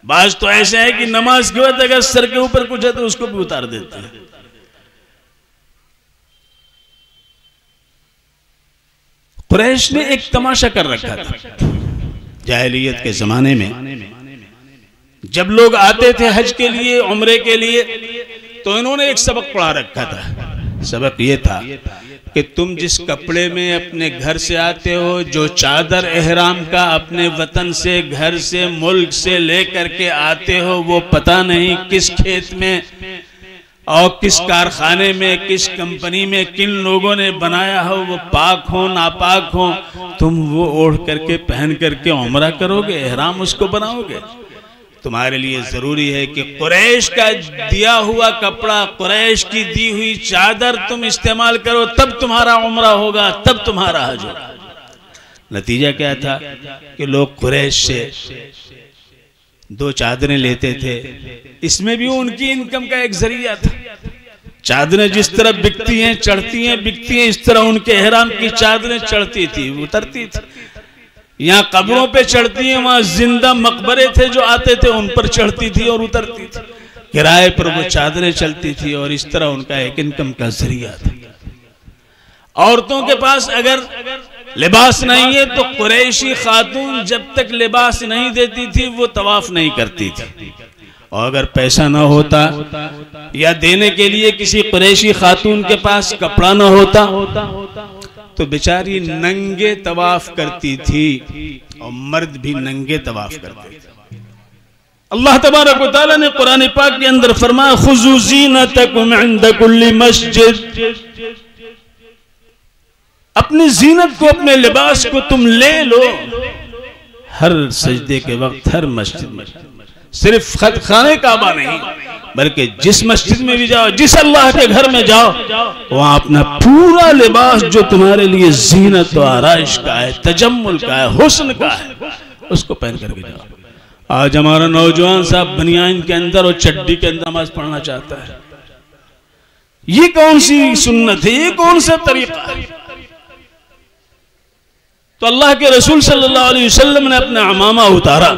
बाज तो ऐसे है कि नमाज के वक्त अगर सर के ऊपर कुछ है तो उसको भी उतार देते हैं। कुरैश ने एक तमाशा कर रखा था जाहिलियत के जमाने में। जब लोग आते थे हज के लिए, उम्रे के लिए, तो इन्होंने एक सबक पढ़ा रखा था। सबक ये था कि तुम जिस कपड़े में अपने घर से आते हो, जो चादर एहराम का अपने वतन से, घर से, मुल्क से लेकर के आते हो, वो पता नहीं किस खेत में और किस कारखाने में, किस कंपनी में, किन लोगों ने बनाया हो, वो पाक हो नापाक हो, तुम वो ओढ़ करके पहन करके उम्रा करोगे, एहराम उसको बनाओगे। तुम्हारे लिए जरूरी है कि कुरैश का दिया हुआ कपड़ा, कुरैश की दी हुई चादर तुम इस्तेमाल करो, तब तुम्हारा उम्रा होगा, तब तुम्हारा हज होगा। नतीजा क्या था कि लोग कुरैश से 2 चादरें लेते थे। इसमें भी उनकी इनकम का एक जरिया था। चादरें जिस तरह बिकती हैं, चढ़ती हैं, बिकती हैं, इस तरह उनके एहराम की चादरें चढ़ती थी, उतरती थी। यहाँ कब्रों पे चढ़ती हैं, वहां जिंदा मकबरे थे जो आते थे, उन पर चढ़ती थी और उतरती थी। किराए पर वो चादरें चलती थी और इस तरह उनका एक इनकम का जरिया था। औरतों के पास अगर लिबास नहीं है तो कुरैशी खातून जब तक लिबास नहीं देती थी वो तवाफ नहीं करती थी। और अगर पैसा ना होता या देने के लिए किसी कुरैशी खातून के पास कपड़ा ना होता तो बेचारी नंगे तवाफ करती थी और मर्द भी नंगे तवाफ करते थे। अल्लाह तबारक व तआला ने कुरान पाक के अंदर फरमाया खुज़ू ज़ीनतकुम इंद कुल्ली मस्जिद, अपनी जीनत को, अपने लिबास को तुम ले लो हर सजदे के वक्त, हर मस्जिद में। सिर्फ खाने काबा नहीं बल्कि जिस मस्जिद में भी जाओ, जिस अल्लाह के घर में जाओ, वहां अपना पूरा लिबास जो तुम्हारे लिए जीनत और आराइश का है, तजम्मुल का है, हुस्न का है, उसको पहन करके जाओ। आज हमारा नौजवान साहब बनियान के अंदर और चड्डी के अंदर नमाज पढ़ना चाहता है। ये कौन सी सुन्नत है, ये कौन सा तरीका है? तो अल्लाह के रसूल सल्लल्लाहु अलैहि वसल्लम ने अपना अमामा उतारा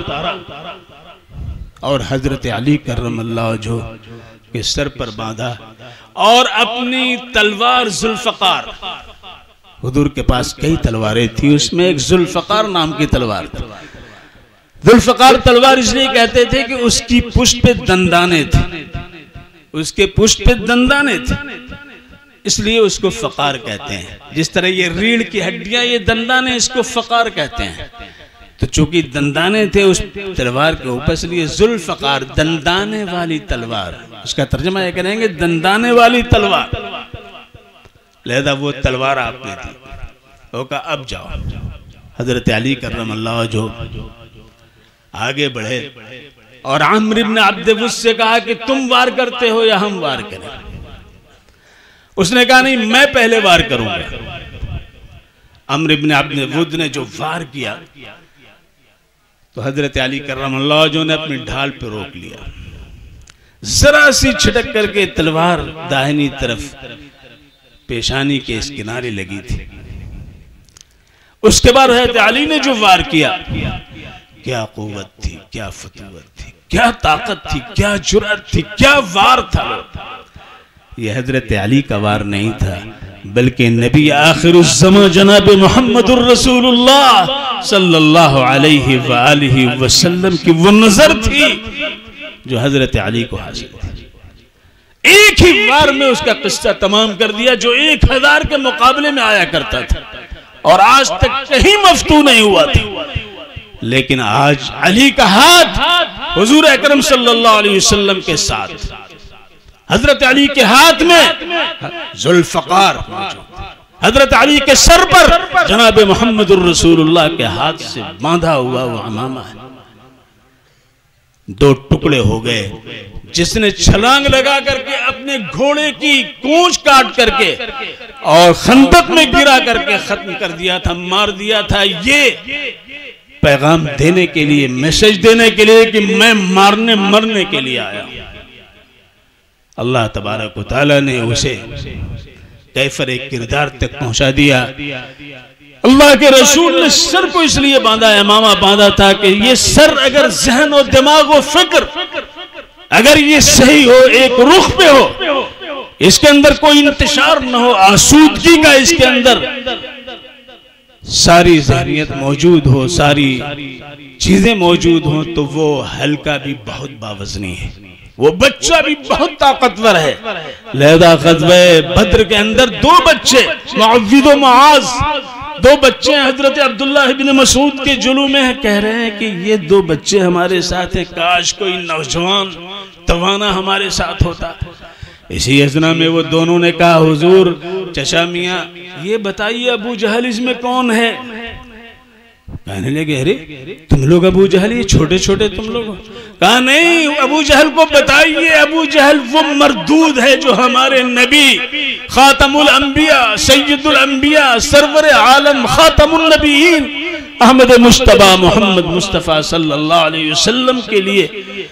और हजरत अली करमल्लाह वजहू के सर पर बांधा और अपनी तलवार जुल्फकार, हुजूर के पास कई तलवारें थी, उसमें एक जुल्फकार नाम की तलवार थी, जुल्फकार तलवार इसलिए कहते थे कि उसकी पुष्ट पे दंदाने थे, उसके पुष्ट पे दंदाने थे, इसलिए उसको फकार कहते हैं। जिस तरह ये रीढ़ की हड्डियां ये दंदाने, इसको फकार कहते हैं। तो चूंकि दंदाने थे उस तलवार के ऊपर, इसलिए जुल्फकार, दंदाने वाली तलवार। उसका तर्जुमा ये करेंगे दंदाने वाली तलवार। लिहाजा वो तलवार आपने दी, वो कहा अब जाओ। हजरत अली करमल्लाह जो आगे बढ़े और आमिर इब्न अब्द वुद से कहा कि तुम वार करते हो या हम वार करें। उसने कहा नहीं, मैं पहले वार करूंगा। आमिर इब्न अब्द वुद ने जो वार किया तो हजरत अली करमल्लाह जो ने अपनी ढाल पे रोक लिया। जरा सी छिटक करके तलवार दाहिनी तरफ पेशानी के इस किनारे लगी थी। उसके बाद हजरत अली ने जो वार किया, क्या कुव्वत थी, क्या फतूवत थी, क्या ताकत थी, क्या जुर्रत थी, क्या वार था। यह हजरत अली का वार नहीं था, बल्कि नबी आखिरुज़्ज़मा जनाब मुहम्मदुर रसूलुल्लाह सल्लल्लाहु अलैहि वालिहि वसल्लम की वो नजर थी जो हजरत अली को हासिल थी। एक ही वार में उसका किस्सा तमाम कर दिया, जो 1000 के मुकाबले में आया करता था और आज तक कहीं मफ्तू नहीं हुआ था। लेकिन आज अली का हाथ हुजूर अकरम सल्लल्लाहु अलैहि वसल्लम के साथ, हजरत अली के हाथ में जुल्फकार मौजूद, हजरत अली के सर पर जनाब मुहम्मदुर रसूलुल्लाह के हाथ से बांधा हुआ वो अमामा है। 2 टुकड़े हो गए। जिसने छलांग लगा करके अपने घोड़े की पूंछ काट करके और खंदक में गिरा करके खत्म कर दिया था, मार दिया था, ये पैगाम देने के लिए, मैसेज देने के लिए कि मैं मारने मरने के लिए आया। अल्लाह तबारक व तआला ने उसे कैफर एक किरदार तक पहुंचा दिया। अल्लाह के रसूल ने सर को इसलिए बांधा, इमामा बांधा था कि ये सर अगर जहन और दिमाग और फिक्र अगर ये सही हो, एक रुख पे हो, इसके अंदर कोई इंतशार न हो, आसूदगी का इसके अंदर सारी ज़हनियत मौजूद हो, सारी चीजें मौजूद हो, तो वो हल्का भी बहुत बावजनी है, वो बच्चा भी बहुत ताकतवर है। लिहाजा ग़ज़वे बद्र के अंदर 2 बच्चे, मुअव्विद व मुआज़, 2 बच्चे हजरत अब्दुल्ला इब्न मसूद के जुलूम में है, कह रहे हैं कि ये 2 बच्चे हमारे साथ हैं, काश कोई नौजवान तवाना हमारे साथ होता। इसी अज़ना में वो दोनों ने कहा, हुजूर चचा मियाँ ये बताइए अबू जहल इसमें कौन है। कहने लगे, अरे तुम लोग अबू जहल, ये छोटे छोटे तुम लोग। कहा नहीं, अबू जहल को बताइए, अबू जहल वो मरदूद है जो हमारे नबी खातमुल अंबिया, सैयदुल अंबिया, सरवर आलम, खातमुल नबीयीन अहमद मुस्तफा मोहम्मद मुस्तफा सल्लल्लाहु अलैहि वसल्लम के लिए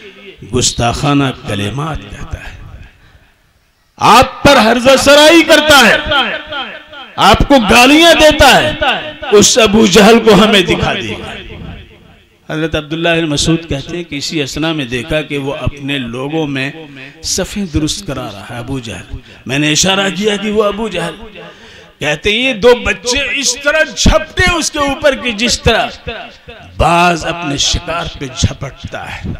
गुस्ताखाना कलेमात कहता है, आप पर हर्जा सराई करता है, आपको गालियां देता है। उस अबू जहल को हमें दिखा देगा। हजरत अब्दुल्लाह इब्न मसूद कहते हैं कि इसी असना में देखा कि वो अपने लोगों में सफ़ें दुरुस्त करा रहा है अबू जहल। मैंने इशारा किया कि वो अबू जहल। कहते ये 2 बच्चे इस तरह झपटे उसके ऊपर कि जिस तरह बाज अपने शिकार पे झपटता है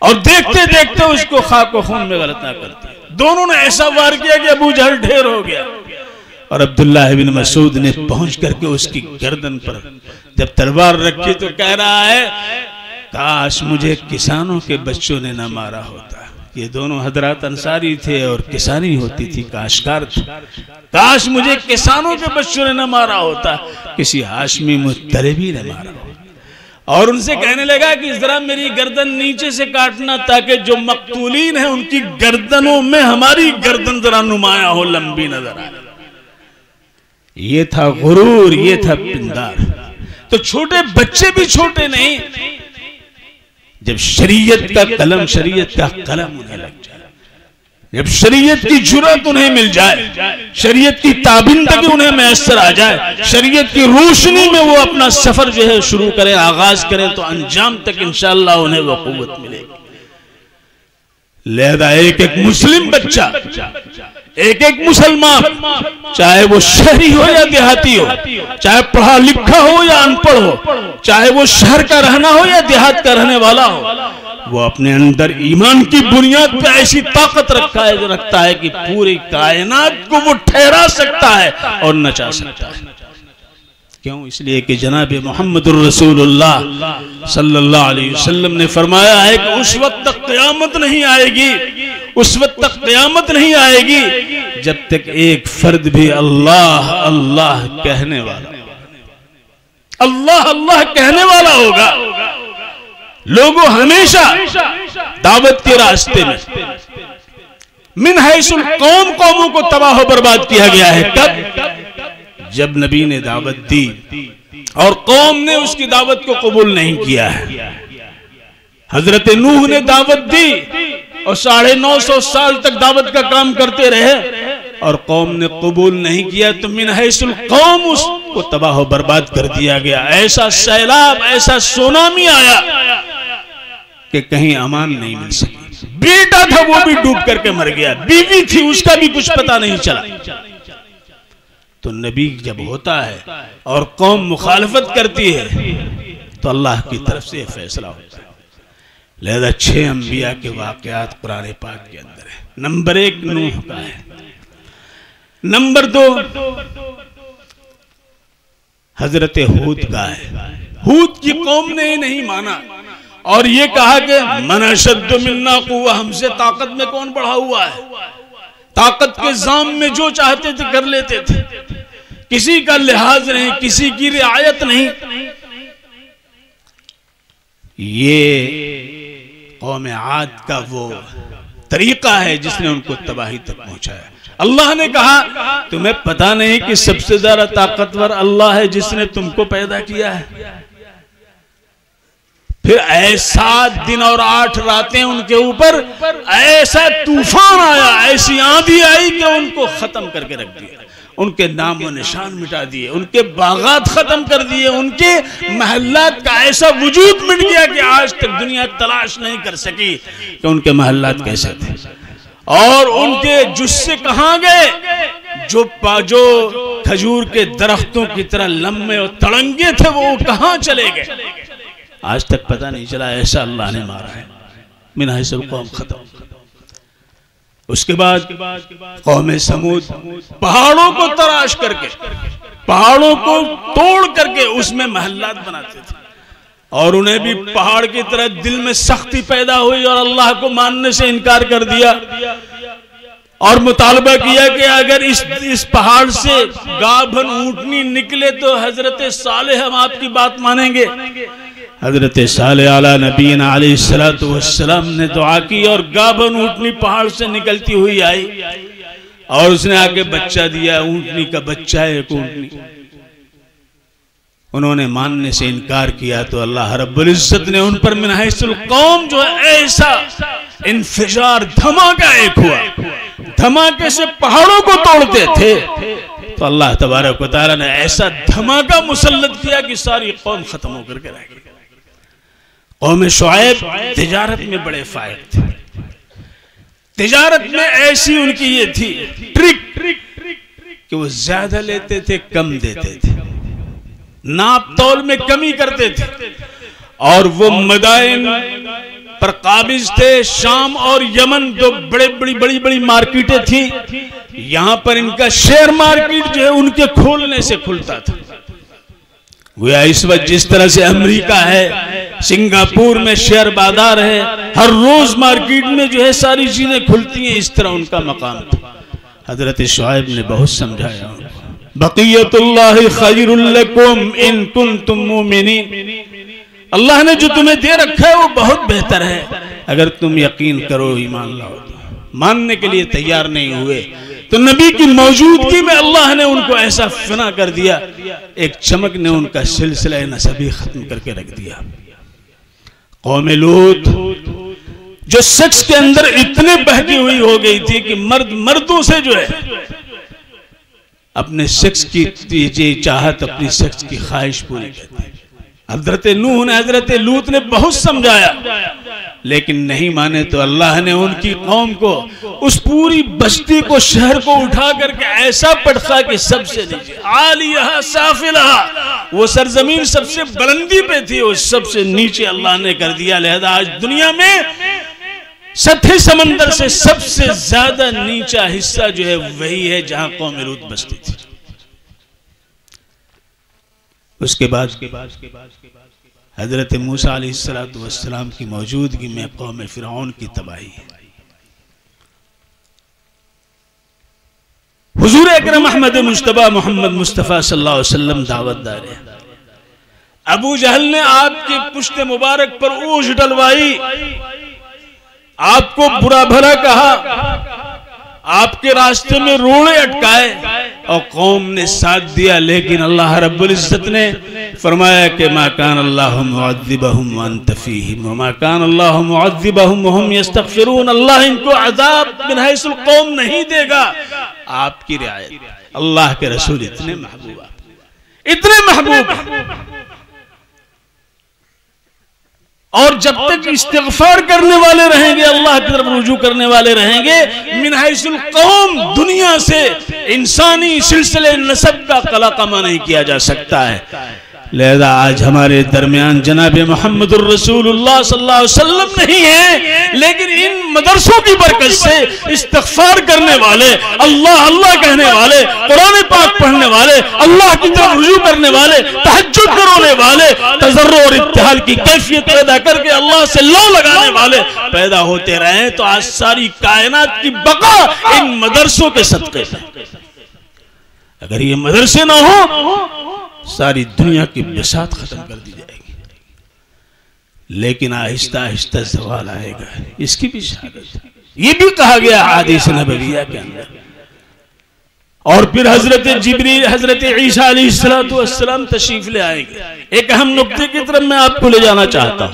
और देखते देखते उसको खाको खून में गलत ना करता है। दोनों ने ऐसा वार किया कि अबू जहल ढेर हो गया और अब्दुल्लाह इब्न मसूद ने पहुंच करके उसकी गर्दन पर जब तलवार रखी तो कह रहा है, काश मुझे किसानों के बच्चों ने न मारा होता। ये दोनों हजरात अंसारी थे और किसानी होती थी, काशकार थे। काश मुझे किसानों के बच्चों ने न मारा होता, किसी हाशमी मुत्तलिबी ने मारा होता। और उनसे कहने लगा कि जरा मेरी गर्दन नीचे से काटना ताकि जो मकतूलीन है उनकी गर्दनों में हमारी गर्दन जरा नुमाया हो, लंबी नजर आए। ये था गुरूर, ये था पिंदार। तो छोटे बच्चे भी छोटे नहीं, जब शरीयत का कलम, शरीयत का कलम उन्हें लग जाए, जब शरीयत की जुर्रत उन्हें मिल जाए, शरीयत की ताबिंदगी उन्हें मैसर आ जाए, शरीयत की रोशनी में वो अपना सफर जो है शुरू करें, आगाज करें, तो अंजाम तक इंशाअल्लाह उन्हें वो कुव्वत मिलेगी। लिहाजा एक एक मुस्लिम बच्चा, एक एक मुसलमान, चाहे वो शहरी हो या देहाती हो, चाहे पढ़ा लिखा हो या अनपढ़ हो, चाहे वो शहर का रहना हो या देहात का रहने वाला हो, वो अपने अंदर ईमान की बुनियाद पे ऐसी ताकत रखता है कि पूरी कायनात को वो ठहरा सकता है और नचा सकता है। क्यों? इसलिए कि जनाब मोहम्मदुर रसूलुल्लाह सल्लल्लाहु अलैहि वसल्लम ने फरमाया है कि उस वक्त तक क़यामत नहीं आएगी, उस वक्त तक क़यामत नहीं आएगी जब तक एक फर्द भी अल्लाह अल्लाह कहने वाला, अल्लाह अल्लाह कहने वाला होगा। लोगों हमेशा दावत के रास्ते में मिन हैसुल कौम, कौमों को तबाह बर्बाद किया गया है। कब? जब नबी ने दावत दी और कौम ने उसकी दावत को कबूल नहीं किया है। हजरत नूह ने दावत दी और 950 साल तक दावत का काम करते रहे और कौम ने कबूल नहीं किया, तो मिन हैसुल कौम उसको तबाह बर्बाद कर दिया गया। ऐसा सैलाब, ऐसा सुनामी आया कि कहीं अमान नहीं मिल सकी। बेटा था वो भी डूब करके मर गया, बीवी थी उसका भी कुछ पता नहीं चला। तो नबी जब होता है और कौम मुखालफत करती है तो अल्लाह की तरफ से फैसला होता है। लिहाजा 6 अंबिया के वाकयात कुरान पाक के अंदर है। नंबर 1 नूह का है, नंबर 2 हजरत हूद का है। हूद की कौम ने नहीं माना और ये कहा कि मन अशद्दु मिन्ना कुव्वा, हमसे ताकत में कौन बढ़ा हुआ है। ताकत के जाम में जो चाहते थे कर लेते थे, किसी का लिहाज नहीं, किसी की रियायत नहीं। ये कौम आद का वो तरीका है जिसने उनको तबाही तक पहुंचाया। अल्लाह ने कहा तुम्हें पता नहीं कि सबसे ज्यादा ताकतवर अल्लाह है जिसने तुमको पैदा किया है। फिर ऐसा दिन और 8 रातें उनके ऊपर ऐसा तूफान आया, ऐसी आंधी आई कि उनको खत्म करके रख दिया, उनके नाम व निशान मिटा दिए, उनके बागात खत्म कर दिए, उनके महल्लात का ऐसा वजूद मिट गया कि आज तक दुनिया तलाश नहीं कर सकी कि उनके महल्लात कैसे थे और उनके जुस्से कहां गए। जो खजूर के दरख्तों की तरह लंबे और तड़ंगे थे वो कहां चले गए, आज तक पता नहीं चला। ऐसा अल्लाह ने मारा है। मिन हैसुल कौम खत्म। उसके बाद कौम समूद पहाड़ों को तराश करके, पहाड़ों को तोड़ करके उसमें महल्लात बनाते थे और उन्हें भी पहाड़ की तरह दिल में सख्ती पैदा हुई और अल्लाह को मानने से इनकार कर दिया और मुतालबा किया कि अगर इस पहाड़ से गाभन ऊंटनी निकले तो हजरत सालेह हम आपकी बात मानेंगे। हजरत सालेह अला नबीना अलैहिस्सलातु वस्सलाम ने दुआ की और गाभन ऊंटनी पहाड़ से निकलती हुई आई और उसने आके बच्चा दिया। ऊंटनी का बच्चा है एक ऊंटनी। उन्होंने मानने से इनकार किया तो अल्लाह रब्बुल इज्जत ने उन पर मिन हैसुल कौम जो है ऐसा इंफिजार, धमाका एक हुआ, धमाके से पहाड़ों को तोड़ते थे तो अल्लाह तबारक व तआला ने ऐसा धमाका मुसल्लत किया कि सारी कौम खत्म होकर के रह गई। कौम शुआइब तिजारत में बड़े फायद थे। तिजारत में ऐसी उनकी ये थी ट्रिक कि वो ज्यादा लेते थे, कम देते थे, नाप तौल में कमी करते थे और वो मदाइन पर काबिज थे। शाम और यमन दो बड़ी बड़ी मार्केटें थी। यहां पर इनका शेयर मार्केट जो है उनके खोलने से खुलता था। गोया इस वक्त जिस तरह से अमेरिका है, सिंगापुर में शेयर बाजार है, हर रोज मार्केट में जो है सारी चीजें खुलती हैं, इस तरह उनका मकाम था। हजरत शुआइब ने बहुत समझाया उनको, बक़ियतुल्लाहि खैरुल लकुम इन कुंतुम मुमिनीन, अल्लाह ने जो तुम्हें दे रखा है वो बहुत बेहतर है अगर तुम यकीन करो, ईमान लाओ। मानने के लिए तैयार नहीं हुए तो नबी की मौजूदगी में अल्लाह ने उनको ऐसा फना कर दिया, एक चमक ने उनका सिलसिला नसबी खत्म करके रख दिया। कौम लूत जो सेक्स के अंदर इतने बहकी हुई हो गई थी कि मर्दों से जो है अपने सेक्स की चाहत, अपनी सेक्स की ख्वाहिश पूरी करती। हजरत नूह ने, हजरत लूत ने बहुत समझाया लेकिन नहीं माने तो अल्लाह ने उनकी कौम को, उस पूरी बस्ती को, शहर को उठा करके ऐसा पटका कि सबसे नीचे, आलिया साफिलहा, वो सरजमीन सबसे बुलंदी पे थी, वो सबसे नीचे अल्लाह ने कर दिया। लिहाजा आज दुनिया में सतह समंदर से सबसे ज्यादा नीचा हिस्सा जो है वही है जहां कौम लूत बसती थी। उसके बाद हजरत मूसा अलैहिस्सलातु वस्सलाम की मौजूदगी में कौम फिरौन की तबाही है। हुजूर अकरम अहमद मुज्तबा मोहम्मद मुस्तफ़ा सल्लल्लाहु अलैहि वसल्लम दावतदार है। अबू जहल ने आपके पुश्ते मुबारक पर ऊँच डलवाई, आपको बुरा भला कहा, आपके रास्ते में रोड़े अटकाए और कौम ने साथ दिया। लेकिन अल्लाह रब्बुल इज्जत ने फरमाया कि मा कान अल्लाहु मुअद्दिबहुम व अंत फीहिम व मा कान अल्लाहु मुअद्दिबहुम व हुम यस्तगफिरून। अल्लाह इनको अज़ाब मिन हैसुल कौम नहीं देगा। आपकी रियायत, अल्लाह के रसूल इतने महबूब, इतने महबूब, और जब तक इस्तिग़फ़ार करने वाले रहेंगे, अल्लाह की तरफ रुजू करने वाले रहेंगे, मिन हैसुल कौम, दुनिया से इंसानी सिलसिले नसब का कलाकमा नहीं किया जा सकता है। लिहाजा आज हमारे दरमियान जनाब मोहम्मदुर रसूलुल्लाह सल्लल्लाहु अलैहि वसल्लम नहीं है, लेकिन इन मदरसों की बरकत से इस्तिग़फ़ार करने वाले, अल्लाह अल्लाह कहने वाले, कुरान पाक पढ़ने वाले, अल्लाह की तरफ रुजू करने वाले, तहज्जुद में रोने वाले, तज़र्रुअ और इब्तिहाल की कैफियत पैदा करके अल्लाह से लौ लगाने वाले पैदा होते रहे तो आज सारी कायनात की बका इन मदरसों के सदक़े से। अगर ये मदरसे ना हो सारी दुनिया की बिसात खत्म कर दी जाएगी। लेकिन आहिस्ता आहिस्ता ज़वाल आएगा, इसकी भी शहादत है। ये भी कहा गया हदीस नबविया के अंदर। और फिर हजरत जिब्रील, हजरत ईसा अलैहिस्सलातु वस्सलाम तशरीफ ले आएंगे। एक अहम नुक्ते की तरफ मैं आपको ले जाना चाहता हूँ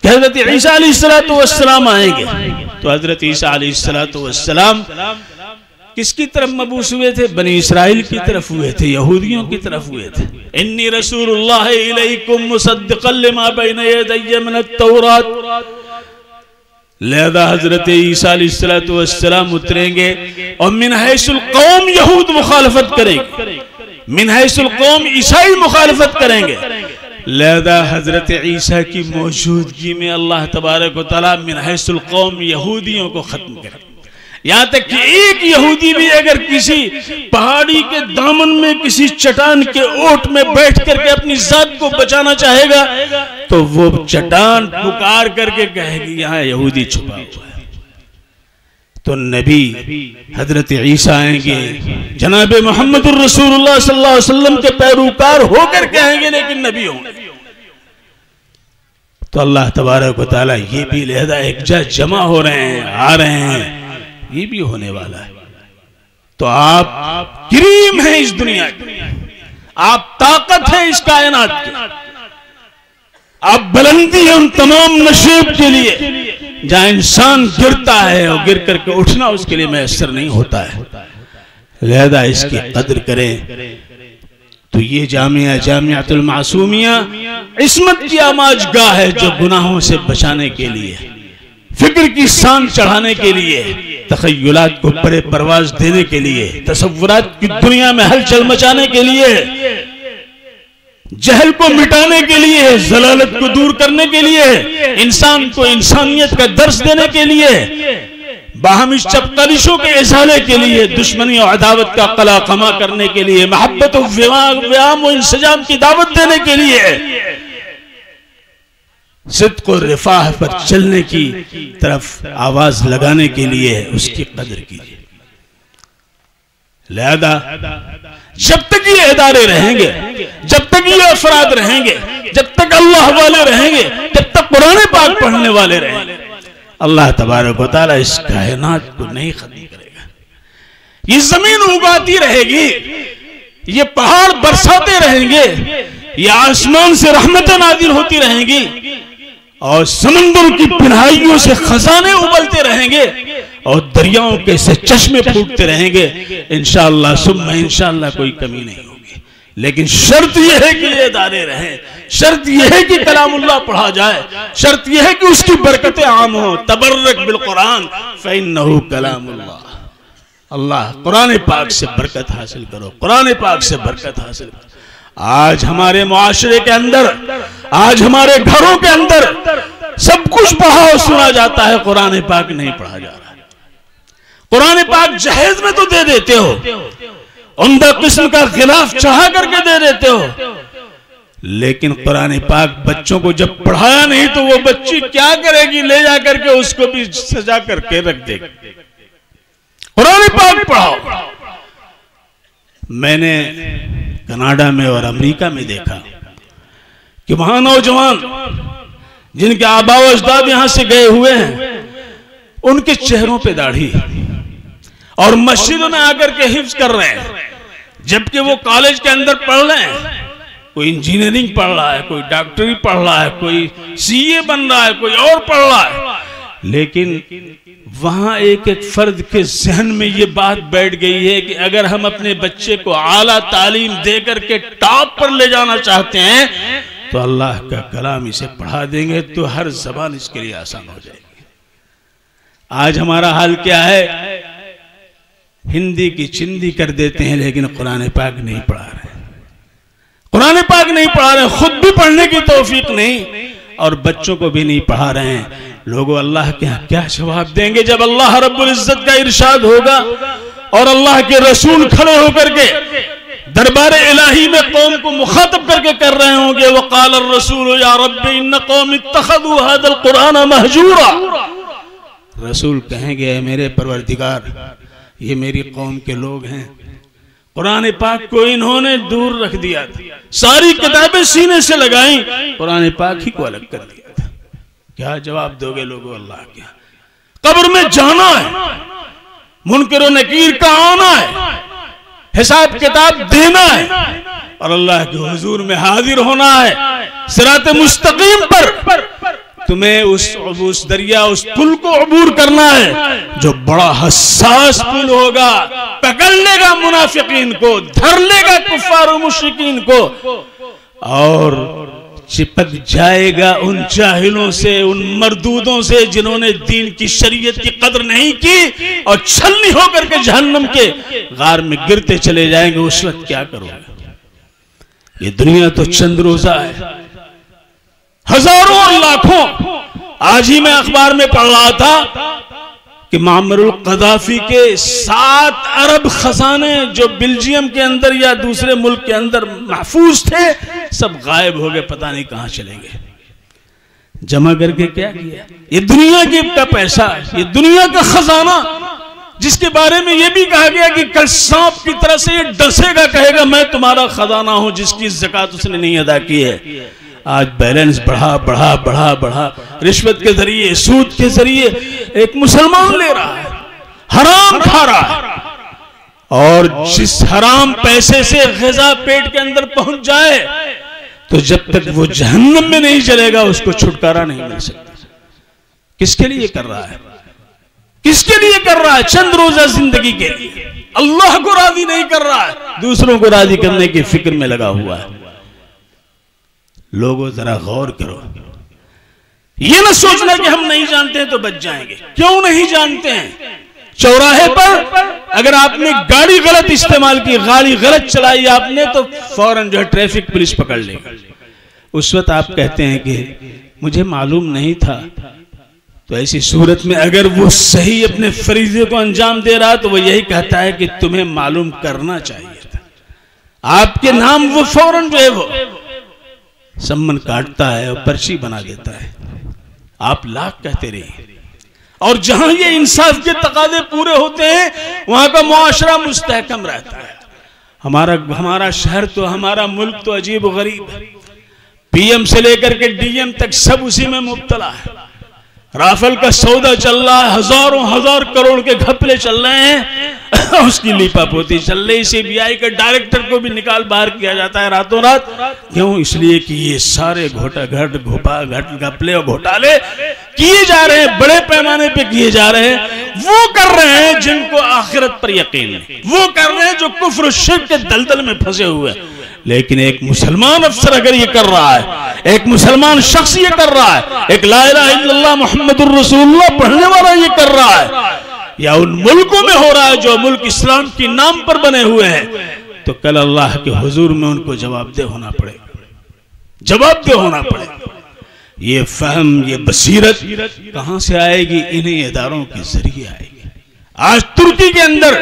कि हजरत ईसा अलैहिस्सलातु वस्सलाम आएंगे तो हजरत ईसा अलैहिस्सलातु वस्सलाम किसकी तरफ मबूस हुए थे? बनी इसराइल की तरफ हुए थे, यहूदियों की तरफ हुए थे। इन्नी रसूलुल्लाह इलैकुम मुसद्दिक़न लिमा बैना यदैया मिनत तौरात। लिहाजा हजरत ईसा अलैहिस्सलातु वस्सलाम उतरेंगे और मिन हैसुल कौम यहूद मुखालफत करेंगे, मिन हैसुल कौम ईसाई मुखालफत करेंगे। लिहाजा हजरत ईसा की मौजूदगी में अल्लाह तबारक व तआला मिन हैसुल कौम यहूदियों को खत्म करेंगे। यहां तक कि एक यहूदी भी अगर किसी पहाड़ी के दामन में किसी चट्टान के ओट में बैठ करके अपनी जात को बचाना चाहेगा तो वो चट्टान पुकार करके कहेगी यहाँ यहूदी छुपा हुआ है। तो नबी हजरत ईसा आएंगे, जनाब मोहम्मदुर रसूलुल्लाह सल्लल्लाहु अलैहि वसल्लम के पैरोकार होकर कहेंगे, लेकिन नबी होंगे। तो अल्लाह तबारक व तआला ये भी लिहाजा एक जमा हो रहे हैं, आ रहे हैं, ये भी होने वाला है। तो आप करीम हैं इस दुनिया की, आप ताकत है इस कायनात की, आप बुलंदी है उन तमाम नशेब के लिए जहां इंसान गिरता है और गिर करके उठना उसके लिए मैसर नहीं होता है। लिहाजा इसकी कदर करें। तो ये जामिया, जामियातुल मासूमिया इस्मत की आमाजगाह है जो गुनाहों से बचाने के लिए, फिक्र की शान चढ़ाने के लिए, तखय्युलात को परे परवाज देने के लिए, तसव्वुरात की दुनिया में हलचल मचाने के लिए, जहल को मिटाने के लिए, जलालत को दूर करने के लिए, इंसान को इंसानियत का दर्स देने के लिए, बाहमी चपकलिशों के इज़ाले के लिए, दुश्मनी और अदावत का कलाकमा करने के लिए, मोहब्बत और व्यायाम और इंसजाम की दावत देने के लिए, सिद्क़ और रिफ़ाह पर चलने की तरफ आवाज लगाने के लिए उसकी कदर कीजिए। लिहाजा जब तक ये इदारे रहेंगे, जब तक ये अफराद रहेंगे, जब तक अल्लाह वाले रहेंगे, जब तक कुरान पाक पढ़ने वाले रहेंगे, अल्लाह तबारक व तआला इस कायनात को नहीं खत्म करेगा। ये जमीन उगाती रहेगी, ये पहाड़ बरसाते रहेंगे, ये आसमान से रहमतें नाजिल होती रहेंगी और समंदर की पिनाइयों से खजाने उबलते रहेंगे और दरियाओं के से चश्मे फूटते रहेंगे। इंशाअल्लाह सुम्मा इंशाअल्लाह कोई कमी नहीं होगी। लेकिन शर्त यह है कि ये इदारे रहें, शर्त यह है कि कलामुल्लाह पढ़ा जाए, शर्त यह है कि उसकी बरकतें आम हो। तबर्रक बिल कुरान फइन्नहु कलामुल्लाह। अल्लाह कुरान पाक से बरकत हासिल करो, कुरान पाक से बरकत हासिल करो। आज हमारे मुआशरे के अंदर, आज हमारे घरों के अंदर सब कुछ पढ़ा और सुना जाता है, कुरान पाक नहीं पढ़ा जा रहा। कुरान पाक जहेज में तो दे देते हो, उम्दा किस्म का गिलाफ चढ़ा करके दे देते हो, लेकिन कुरान पाक बच्चों को जब पढ़ाया नहीं तो वो बच्ची क्या करेगी? ले जा करके उसको भी सजा करके रख देगी। कुरान पाक पढ़ाओ। मैंने कनाडा में और अमेरिका में देखा कि वहां नौजवान जिनके आबा व अजदाद यहां से गए हुए हैं, उनके चेहरों पे दाढ़ी, और मस्जिदों में आकर के हिफ्ज कर रहे हैं, जबकि वो कॉलेज के अंदर पढ़ रहे हैं। कोई इंजीनियरिंग पढ़ रहा है, कोई डॉक्टरी पढ़ रहा है, कोई सीए बन रहा है, कोई और पढ़ रहा है, लेकिन वहां एक एक फर्द के जहन में ये बात बैठ गई है कि अगर हम अपने बच्चे को आला तालीम देकर के टॉप पर ले जाना चाहते हैं तो अल्लाह का कलाम इसे पढ़ा देंगे तो हर जबान इसके लिए आसान हो जाएगी। आज हमारा हाल क्या है? हिंदी की चिंदी कर देते हैं, लेकिन कुरान पाक नहीं पढ़ा रहे, कुरान पाक नहीं पढ़ा रहे, खुद भी पढ़ने की तौफीक नहीं और बच्चों को भी नहीं पढ़ा रहे हैं। लोगों अल्लाह के यहाँ क्या जवाब देंगे जब अल्लाह रब्बुल इज्जत का इरशाद होगा और अल्लाह के रसूल खड़े होकर के दरबार इलाही में कौम को मुखातब करके कर रहे होंगे, वक़ाल रसूल या रब्बी इन्न कौमी इत्तखज़ू हाज़ल कुरान महजूरा। रसूल कहेंगे मेरे परवरदिगार, ये मेरी कौम के लोग हैं, कुरान पाक को इन्होंने दूर रख दिया था, सारी किताबें सीने से लगाई, कुरान पाक ही को अलग कर दिया था। क्या जवाब दोगे लोगों अल्लाह के? कब्र में जाना है, मुनकर और नकीर का आना है, हिसाब किताब देना है और अल्लाह के हुजूर में हाजिर होना है। सिरात मुस्तकीम पर तुम्हें उस दरिया, उस पुल को अबूर करना है जो बड़ा हसास पुल होगा, पकड़ लेगा मुनाफिकीन को, धर लेगा कुफ्फार और मुशरिकीन को और चिपक जाएगा उन जाहिलों से, उन मरदूदों से जिन्होंने दीन की शरीयत की कदर नहीं की और छलनी होकर के जहन्नम के गार में गिरते चले जाएंगे। उस वक्त क्या करोगे? ये दुनिया तो चंद रोजा है, हजारों और लाखों। आज ही मैं अखबार में पढ़ रहा था कि मामरुल कदाफी के 7 अरब खजाने जो बेल्जियम के अंदर या दूसरे मुल्क के अंदर महफूज थे, सब गायब हो गए, पता नहीं कहां चले गए। जमा करके क्या किया? ये दुनिया का पैसा, ये दुनिया का खजाना, जिसके बारे में यह भी कहा गया कि कल सांप की तरह से ये डसेगा, कहेगा मैं तुम्हारा खजाना हूं, जिसकी ज़कात उसने नहीं अदा की है। आज बैलेंस बढ़ा बढ़ा बढ़ा बढ़ा, रिश्वत के जरिए, सूद के जरिए एक मुसलमान ले रहा है, हराम खा रहा है, और जिस हराम पैसे से ग़िज़ा पेट के अंदर पहुंच जाए तो जब तक वो जहन्नम में नहीं चलेगा उसको छुटकारा नहीं मिल सकता। किसके लिए कर रहा है? किसके लिए कर रहा है? चंद रोजा जिंदगी के लिए। अल्लाह को राजी नहीं कर रहा है, दूसरों को राजी करने की फिक्र में लगा हुआ है। लोगों जरा गौर करो, ये ना सोचना कि हम नहीं जानते हैं तो बच जाएंगे। क्यों नहीं जानते हैं? चौराहे पर अगर आपने गाड़ी गलत इस्तेमाल की, गाड़ी गलत चलाई आपने, तो फौरन जो है ट्रैफिक पुलिस पकड़ लेगी। उस वक्त आप कहते हैं कि मुझे मालूम नहीं था। तो ऐसी सूरत में अगर वो सही अपने फरीजे को अंजाम दे रहा तो वो यही कहता है कि तुम्हें मालूम करना चाहिए था। आपके नाम वो फौरन जो है वो सम्मन काटता है और पर्ची बना देता है। आप लाख कहते रहिए, और जहां ये इंसाफ के तकाजे पूरे होते हैं वहां का मुआशरा मुस्तहकम रहता है। हमारा शहर तो, हमारा मुल्क तो अजीब व गरीब है। पीएम से लेकर के डीएम तक सब उसी में मुब्तला है। राफेल का सौदा चल रहा है, हजारों हजार करोड़ के घपले चल रहे हैं, उसकी लीपापोती चल रही। सीबीआई के डायरेक्टर को भी निकाल बाहर किया जाता है रातों रात। क्यों? इसलिए कि ये सारे घपले और घोटाले किए जा रहे हैं, बड़े पैमाने पे किए जा रहे हैं। वो कर रहे हैं जिनको आखिरत पर यकीन है, वो कर रहे हैं जो कुफ्र शिर्क के दलदल में फंसे हुए हैं, लेकिन एक मुसलमान अफसर अगर ये कर रहा है, एक मुसलमान शख्स ये कर रहा है, एक ला इलाहा इल्लल्लाह मुहम्मदुर रसूलुल्लाह पढ़ने वाला ये कर रहा है, या उन मुल्कों में हो रहा है जो मुल्क इस्लाम के नाम पर बने हुए हैं, तो कल अल्लाह के हुजूर में उनको जवाबदेह होना पड़ेगा, जवाबदेह होना पड़ेगा। ये फहम, ये बसीरत कहां से आएगी? इन्हीं इदारों के जरिए आएगी। आज तुर्की के अंदर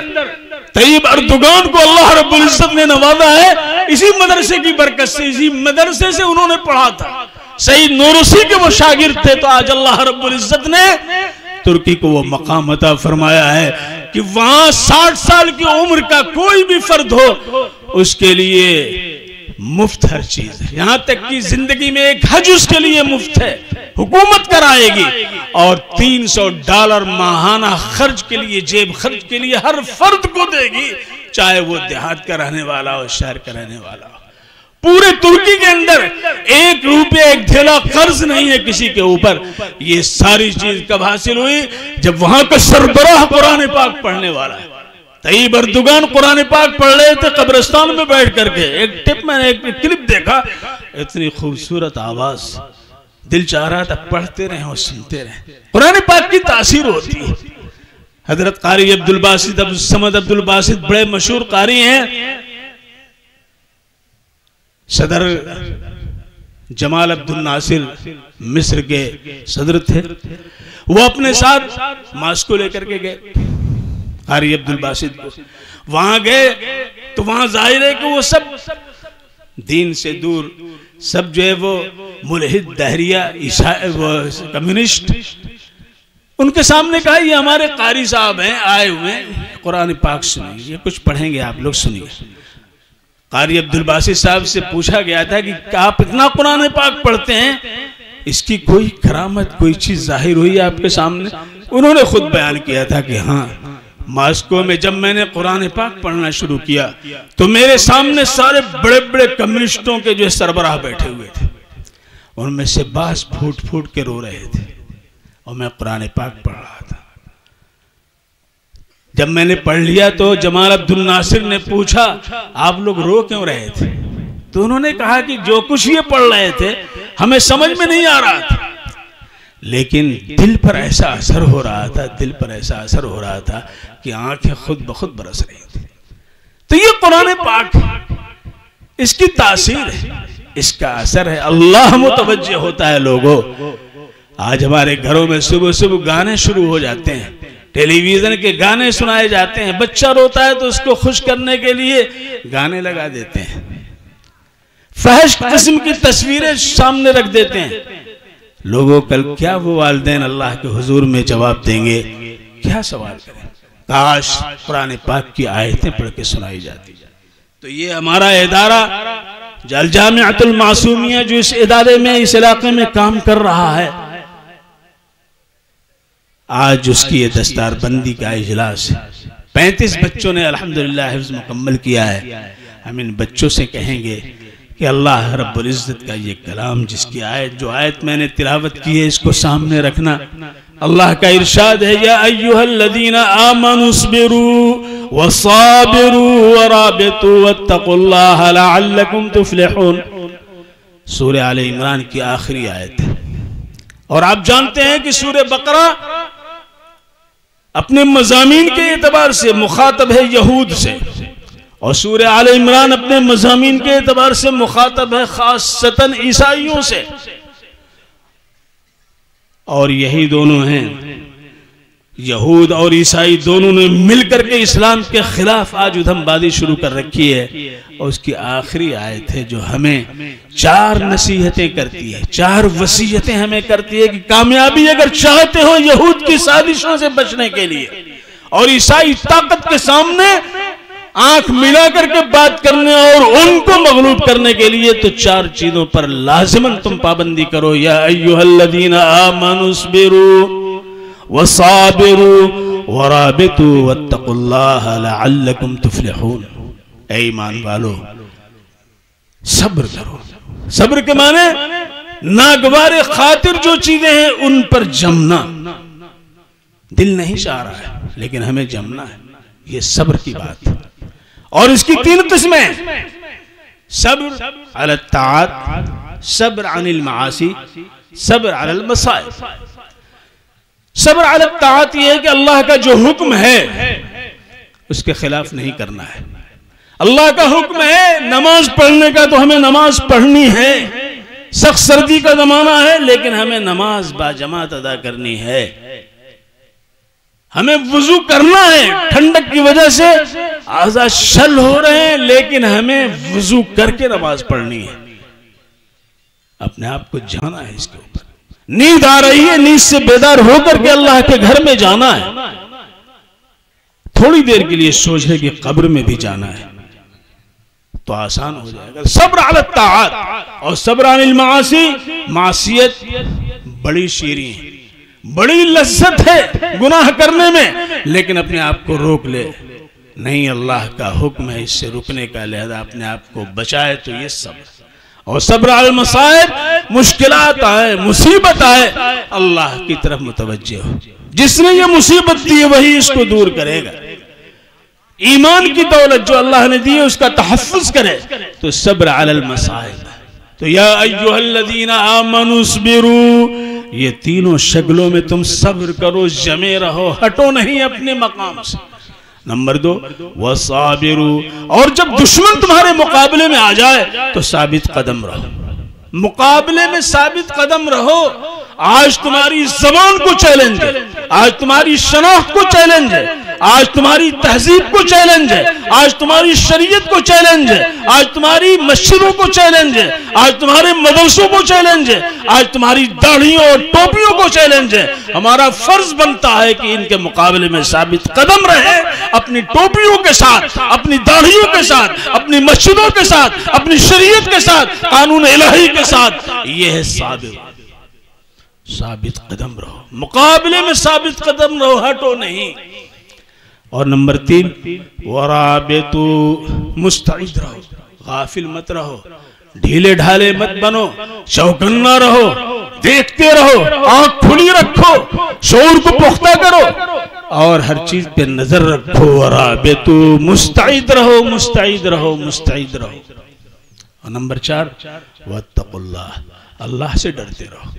तैयब अर्दोगान को अल्लाह रब्बुल इज्जत ने नवाजा है इसी मदरसे की बरकत से। इसी मदरसे से उन्होंने पढ़ा था, सईद नूरुसी के वो शागिर्द थे। तो आज अल्लाह रब्बुल इज्जत ने तुर्की को वो मकाम अता फरमाया है कि वहां 60 साल की उम्र का कोई भी फर्द हो, उसके लिए मुफ्त हर चीज है। यहां तक कि जिंदगी में एक हज उसके लिए मुफ्त है, हुकूमत कराएगी, और $300 माहाना खर्च के लिए, जेब खर्च के लिए हर फर्द को देगी, चाहे वो देहात का रहने वाला हो, शहर का रहने वाला हो। पूरे तुर्की के अंदर 1 रुपया, 1 धेला कर्ज नहीं है किसी के ऊपर। ये सारी चीज कब हासिल हुई? जब वहां का सरबराह कुरान पाक पढ़ने वाला है। तैयब अर्दोगान कुरान पाक पढ़ रहे थे कब्रिस्तान में बैठ करके। एक टिप, मैंने एक क्लिप देखा, इतनी खूबसूरत आवाज, दिल चाह रहा था पढ़ते रहे और सुनते रहे। कुरान पाक की तासीर होती है। हजरत कारी अब्दुल बासित समद अब्दुल बासित बड़े मशहूर कारी हैं। सदर जमाल अब्दुल नासिर मिस्र के सदर थे। वो अपने साथ मास्को लेकर के गए, कारी अब्दुल बासित को। वहां गए तो वहां जाहिर है कि वो सब दीन से दूर, सब जो है वो मुलहिद, दहरिया, ईसाई, वो कम्युनिस्ट। उनके सामने कहा ये हमारे कारी साहब हैं, आए हुए हैं, कुरान पाक सुनिए, ये कुछ पढ़ेंगे, आप लोग सुनिए। कारी अब्दुल बासित साहब से पूछा गया था कि आप इतना कुरान पाक पढ़ते हैं, इसकी कोई करामत, कोई चीज जाहिर हुई है आपके सामने? उन्होंने खुद बयान किया था कि हाँ, मास्को में जब मैंने कुरान पाक पढ़ना शुरू किया तो मेरे सामने सारे बड़े बड़े कम्युनिस्टों के जो सरबराह बैठे हुए थे, उनमें से बास फूट फूट के रो रहे थे और मैं कुरान पाक पढ़ रहा था। जब मैंने पढ़ लिया तो जमाल अब्दुल नासिर ने पूछा आप लोग रो क्यों रहे थे? तो उन्होंने कहा कि जो कुछ ये पढ़ रहे थे हमें समझ में नहीं आ रहा था, लेकिन दिल पर ऐसा असर हो रहा था, दिल पर ऐसा असर हो रहा था कि आंखें खुद ब खुद बरस रही थी। तो ये कुरान पाक, इसकी तासीर है, इसका असर है। अल्लाह मुतवज्जे होता है लोगों। आज हमारे घरों में सुबह सुबह गाने शुरू हो जाते हैं, टेलीविजन के गाने सुनाए जाते हैं। बच्चा रोता है तो उसको खुश करने के लिए गाने लगा देते हैं, फहश किस्म की तस्वीरें सामने रख देते हैं। लोगों कल क्या वो वालिदैन अल्लाह के हुजूर में जवाब देंगे? क्या सवाल करें? काश कुरान पाक की आयतें पढ़ के सुनाई जाती। तो ये हमारा इदारा अल जामिअतुल मासूमिया, जो इस इदारे में, इस इलाके में काम कर रहा है, आज उसकी ये दस्तारबंदी का इजलास है। 35 बच्चों ने अल्हम्दुलिल्लाह हिफ्ज़ मुकम्मल किया है। हम इन बच्चों से कहेंगे कि अल्लाह रब्बुल इज्जत का ये कलाम, जिसकी आयत, जो आयत मैंने तिलावत की है, इसको सामने रखना। अल्लाह का इरशाद है, या अय्युहल्लज़ीना आमनुस्बिरू वसाबिरू वराबितू वत्तकुल्लाह लअल्लकुम तुफ्लिहून। सूरह आले इमरान की आखिरी आयत है। और आप जानते हैं कि सूरह बकरा अपने मज़ामीन के एतबार से मुखातब है यहूद से, और सूरह आले इमरान अपने मज़ामीन के एतबार से मुखातब है खासतन ईसाइयों से। और यही दोनों हैं, यहूद और ईसाई दोनों ने मिलकर के इस्लाम के खिलाफ आज उधमबाजी शुरू कर रखी है। और उसकी आखिरी आयत है जो हमें 4 नसीहतें करती है, 4 वसीयतें हमें करती है कि कामयाबी अगर चाहते हो यहूद की साजिशों से बचने के लिए और ईसाई ताकत के सामने आंख मिला करके बात करने और उनको मगलूब करने के लिए, तो 4 चीजों पर लाजिमन तुम पाबंदी करो। या अय्युहल्लज़ीना आमनुस्बिरू वसाबिरू वराबितू वत्तकुल्लाह लअल्लकुम तुफ्लिहून। ऐ ईमान वालो, सब्र करो। सब्र के माने नागवारे खातिर जो चीजें हैं उन पर जमना। दिल नहीं चाह रहा है लेकिन हमें जमना है, ये सब्र की बात है। और इसकी 3 किस्में। सब्र अला ताअत, सब्र अनिल मासी, सब्र अल मसाइब। सब्र अला ताअत ये है कि अल्लाह का जो हुक्म है उसके खिलाफ नहीं करना है। अल्लाह का हुक्म है नमाज पढ़ने का, तो हमें नमाज पढ़नी है। सख्त सर्दी का जमाना है लेकिन हमें नमाज बाजमात अदा करनी है। हमें वुजू करना है, ठंडक की वजह से आज़ा शल हो रहे हैं लेकिन हमें वुजू करके नमाज पढ़नी है। अपने आप को जाना है इसके ऊपर। नींद आ रही है, नींद से बेदार होकर के अल्लाह के घर में जाना है। थोड़ी देर के लिए सोच है कि कब्र में भी जाना है तो आसान हो जाएगा। सब्र अला ताअत और सब्र अनिल मासी, मासियत बड़ी शीरीं है, बड़ी लज्जत है गुनाह करने में, लेकिन अपने आप को रोक ले। नहीं, अल्लाह का हुक्म है इससे रुकने का, लिहाजा अपने आप को बचाए तो ये सब्र। और सब्र अल मसाइब, मुश्किलात आए, मुसीबत आए, अल्लाह की तरफ मुतवज्जे हो। जिसने ये मुसीबत दी है वही इसको दूर करेगा। ईमान की दौलत जो अल्लाह ने दी है उसका तहफ़्फ़ुज़ करे तो सब्र अल मसाइब। तो या अय्युहल्लज़ीना आमनू अस्बिरू, ये तीनों शक्लों में तुम सब्र करो, जमे रहो, हटो नहीं अपने मकाम से। नंबर 2 वसाबिरू, और जब दुश्मन तुम्हारे मुकाबले में आ जाए तो साबित कदम रहो। मुकाबले में साबित कदम रहो। आज तुम्हारी ज़बान को चैलेंज है, आज तुम्हारी शनाख्त को चैलेंज है, आज तुम्हारी तहजीब को चैलेंज है, आज तुम्हारी शरीयत को चैलेंज है, आज तुम्हारी मस्जिदों को चैलेंज है, आज तुम्हारे मदरसों को चैलेंज है, आज तुम्हारी दाढ़ियों और टोपियों को चैलेंज है। हमारा फर्ज बनता है कि इनके मुकाबले में साबित कदम रहे, अपनी टोपियों के साथ, अपनी दाढ़ियों के साथ, अपनी मस्जिदों के साथ, अपनी शरीयत के साथ, कानून इलाही के साथ। यह है साबित कदम रहो, मुकाबले में साबित कदम रहो, हटो नहीं। और नंबर 3 वराबितु, मुस्तइद रहो, गाफिल मत रहो, ढीले ढाले मत बनो, चौकन्ना रहो, देखते रहो, आंख खुली रखो, शऊर को पुख्ता करो और हर चीज पे नजर रखो। वराबितु, मुस्तइद रहो, मुस्तइद रहो, मुस्तइद रहो। और नंबर 4 वत्तकुल्लाह, अल्लाह से डरते रहो।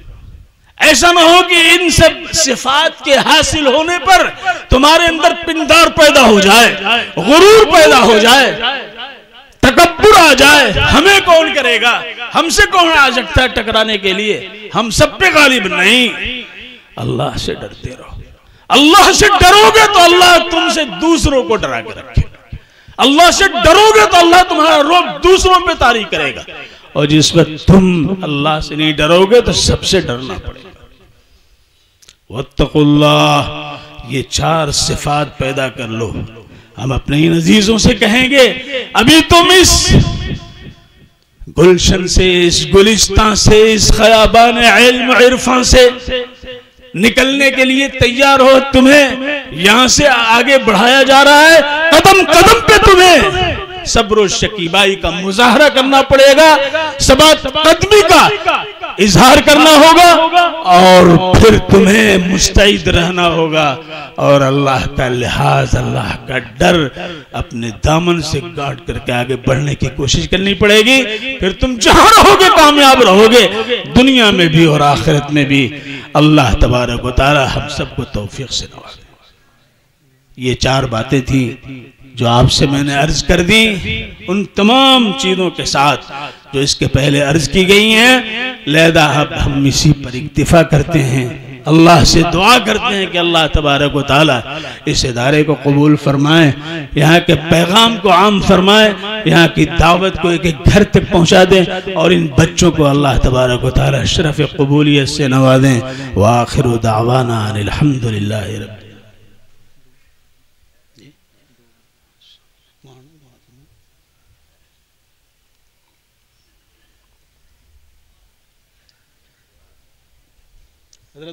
ऐसा ना हो कि इन सब सिफात के हासिल होने पर तुम्हारे अंदर पिंदार पैदा हो जाए, गुरूर पैदा हो जाए, तकब्बुर आ जाए। हमें कौन करेगा, हमसे कौन आ सकता है टकराने के लिए, हम सब पे गालिब नहीं। अल्लाह से डरते रहो। अल्लाह से डरोगे तो अल्लाह तुमसे दूसरों को डरा के रखेगा। अल्लाह से डरोगे तो अल्लाह तुम्हारा रोब दूसरों पे तारी करेगा। और जिस वक्त तुम अल्लाह से नहीं डरोगे तो सबसे डरना पड़ेगा। वत्तकुल्लाह, ये 4 सिफात पैदा कर लो। हम अपने इन अजीजों से कहेंगे, अभी तुम इस गुलशन से, इस गुलिस्तान से, इस खयाबान इल्म इरफान से निकलने के लिए तैयार हो। तुम्हें यहां से आगे बढ़ाया जा रहा है, कदम कदम पे तुम्हें सब्र और शकीबाई का मुजाहरा करना पड़ेगा, सबात कदमी का इजहार करना होगा और फिर तुम्हें मुस्तैद रहना होगा और अल्लाह का लिहाज, अल्लाह का डर अपने दामन से गांठ करके आगे बढ़ने की कोशिश करनी पड़ेगी। फिर तुम जहां रहोगे कामयाब रहोगे, दुनिया में भी और आखिरत में भी। अल्लाह तबारक व तआला हम सबको तौफीक से नवाजे। ये 4 बातें थी जो आपसे मैंने अर्ज कर दी, उन तमाम चीजों के साथ जो इसके पहले अर्ज की गई हैं। लिहाजा अब हम इसी पर इक्तिफा करते हैं, अल्लाह से दुआ करते हैं कि अल्लाह तबारक व तआला इस इदारे को कबूल फरमाए, यहाँ के पैगाम को आम फरमाए, यहाँ की दावत को एक एक घर तक पहुँचा दें और इन बच्चों को अल्लाह तबारक व तआला शरफ़ कबूलियत से नवाजें। व आखिरु दावाना अनिल हम्दुलिल्लाहि रब्बिल।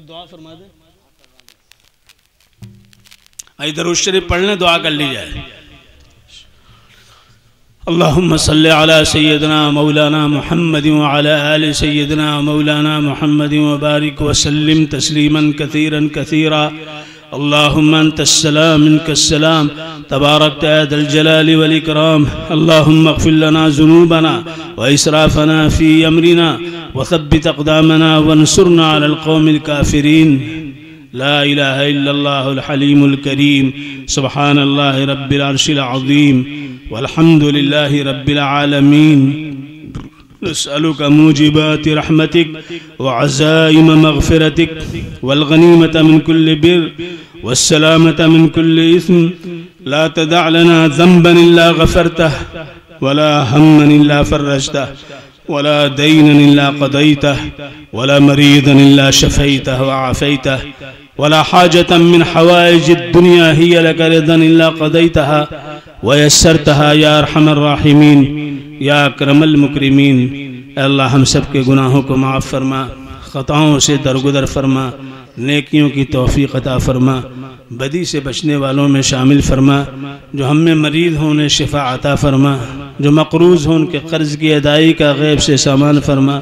दुआ फरमा दे, दरूद शरीफ पढ़ लें, दुआ कर ली जाए। अल्लाहुम्मा सल्ली अला सय्यदना मौलाना मुहम्मद व अला आलि सय्यदना मौलाना मुहम्मद व बारिक व सल्लिम तस्लीमन कसीरन कसीरा। अल्लाहुम्मा अंतस्सलाम मिनकस्सलाम तबारकत या दल जलाली वल इकराम। अल्लाहुम्मा अग़फ़िर लना ज़ुनूबना व इसराफ़ना फ़ी अमरिना व सब्बित अक़दामना वंसुरना अलल क़ौमिल काफ़िरीन। ला इलाहा इल्लल्लाहुल हलीमुल करीम। सुब्हानल्लाहि रब्बिल अर्शिल अज़ीम वल्हम्दुलिल्लाहि रब्बिल आलमीन। नस्अलुका मूजिबाति रहमतिक व अज़ाइम मग़फ़िरतिक वल गनीमत मिन कुल्लि बिर वस्सलामत मिन कुल्लि इस्म। ला तदअ लना ज़ंबन इल्ला गफ़रतह वला हम्मन इल्ला फ़र्रजतह वला दीनन इल्ला क़दैतह वला मरीदन इल्ला शफ़ैतह व आफ़ैतह वला हाजतन मिन हवाइजिद दुनिया हिय लक रिदन इल्ला क़दैतहा व यस्सरतहा या अरहमर राहिमीन या अकरमल मुकरिमीन। अल्लाह हम सब के गुनाहों को माफ़ फरमा, ख़ताओं से दरगुदर फरमा, नेकियों की तौफ़ीक़ अता फरमा, बदी से बचने वालों में शामिल फरमा। जो हम में मरीज़ हों उन्हें शिफ़ा अता फरमा, जो मक़रूज़ हों उनके क़र्ज़ की अदायगी का ग़ैब से सामान फरमा,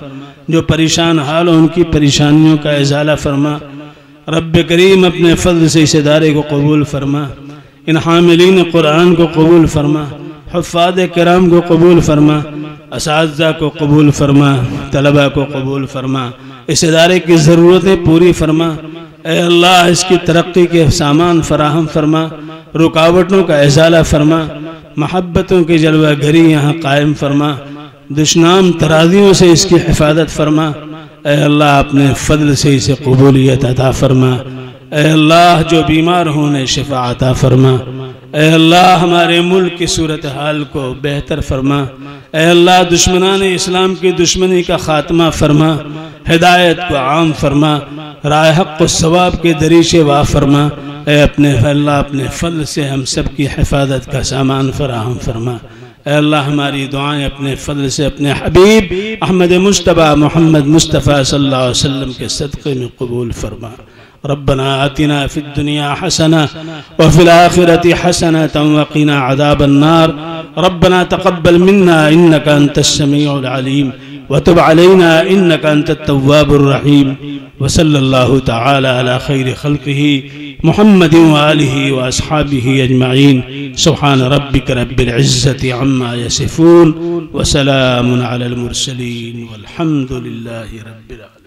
जो परेशान हाल हों उनकी परेशानियों का इज़ाला फरमा। रब्ब करीम अपने फ़ज़ल से इस इदारे को कबूल फरमा, इन हामिलीन क़ुरान को कबूल फरमा, हुफ़्फ़ाज़ किराम को कबूल फरमा, असातिज़ा को कबूल फरमा, तलबा को कबूल फरमा। इस इदारे की ज़रूरतें पूरी फरमा। ऐ अल्लाह इसकी तरक्की के सामान फराहम फरमा, रुकावटों का इज़ाला फरमा, महब्बतों की जलवागरी यहाँ कायम फरमा, दुश्मनान तराज़ियों से इसकी हिफाजत फरमा। ऐ अल्लाह अपने फ़ज़ल से इसे कबूलियत अता फरमा। ऐ अल्लाह जो बीमार हों उन्हें शिफ़ा अता फरमा। ऐ अल्लाह हमारे मुल्क की सूरत हाल को बेहतर फरमा। ऐ अल्लाह दुश्मनान इस्लाम की दुश्मनी का ख़ात्मा फरमा, हिदायत को आम फरमा, राह हक़ व सवाब के दरीचे वा फरमा। ऐ अपने अल्लाह अपने फ़ज़ल से हम सब की हिफाजत का सामान फराहम फरमा। ऐ अल्लाह हमारी दुआएं अपने फ़ज़ल से अपने हबीब अहमद मुज्तबा मोहम्मद मुस्तफ़ा सल्लल्लाहु अलैहि वसल्लम के सदक़े में कबूल फरमा। रब्बना आतिना फ़िद दुनिया हसना व फ़िल आखिरति हसनतन व क़िना अज़ाबन्नार। रब्बना तक़ब्बल मिन्ना इन्नका अंतस समीउल अलीम व तुब अलैना इन्नका अंतत तव्वाबुर रहीम। व सल्लल्लाहु तआला अला खैरि खल्क़िही मुहम्मदिन व आलिहि व अस्हाबिहि अजमईन। सुब्हान रब्बिक रब्बिल इज़्ज़ति अम्मा यसिफ़ून व सलामुन अलल मुरसलीन वल्हम्दुलिल्लाहि रब्बिल आलमीन।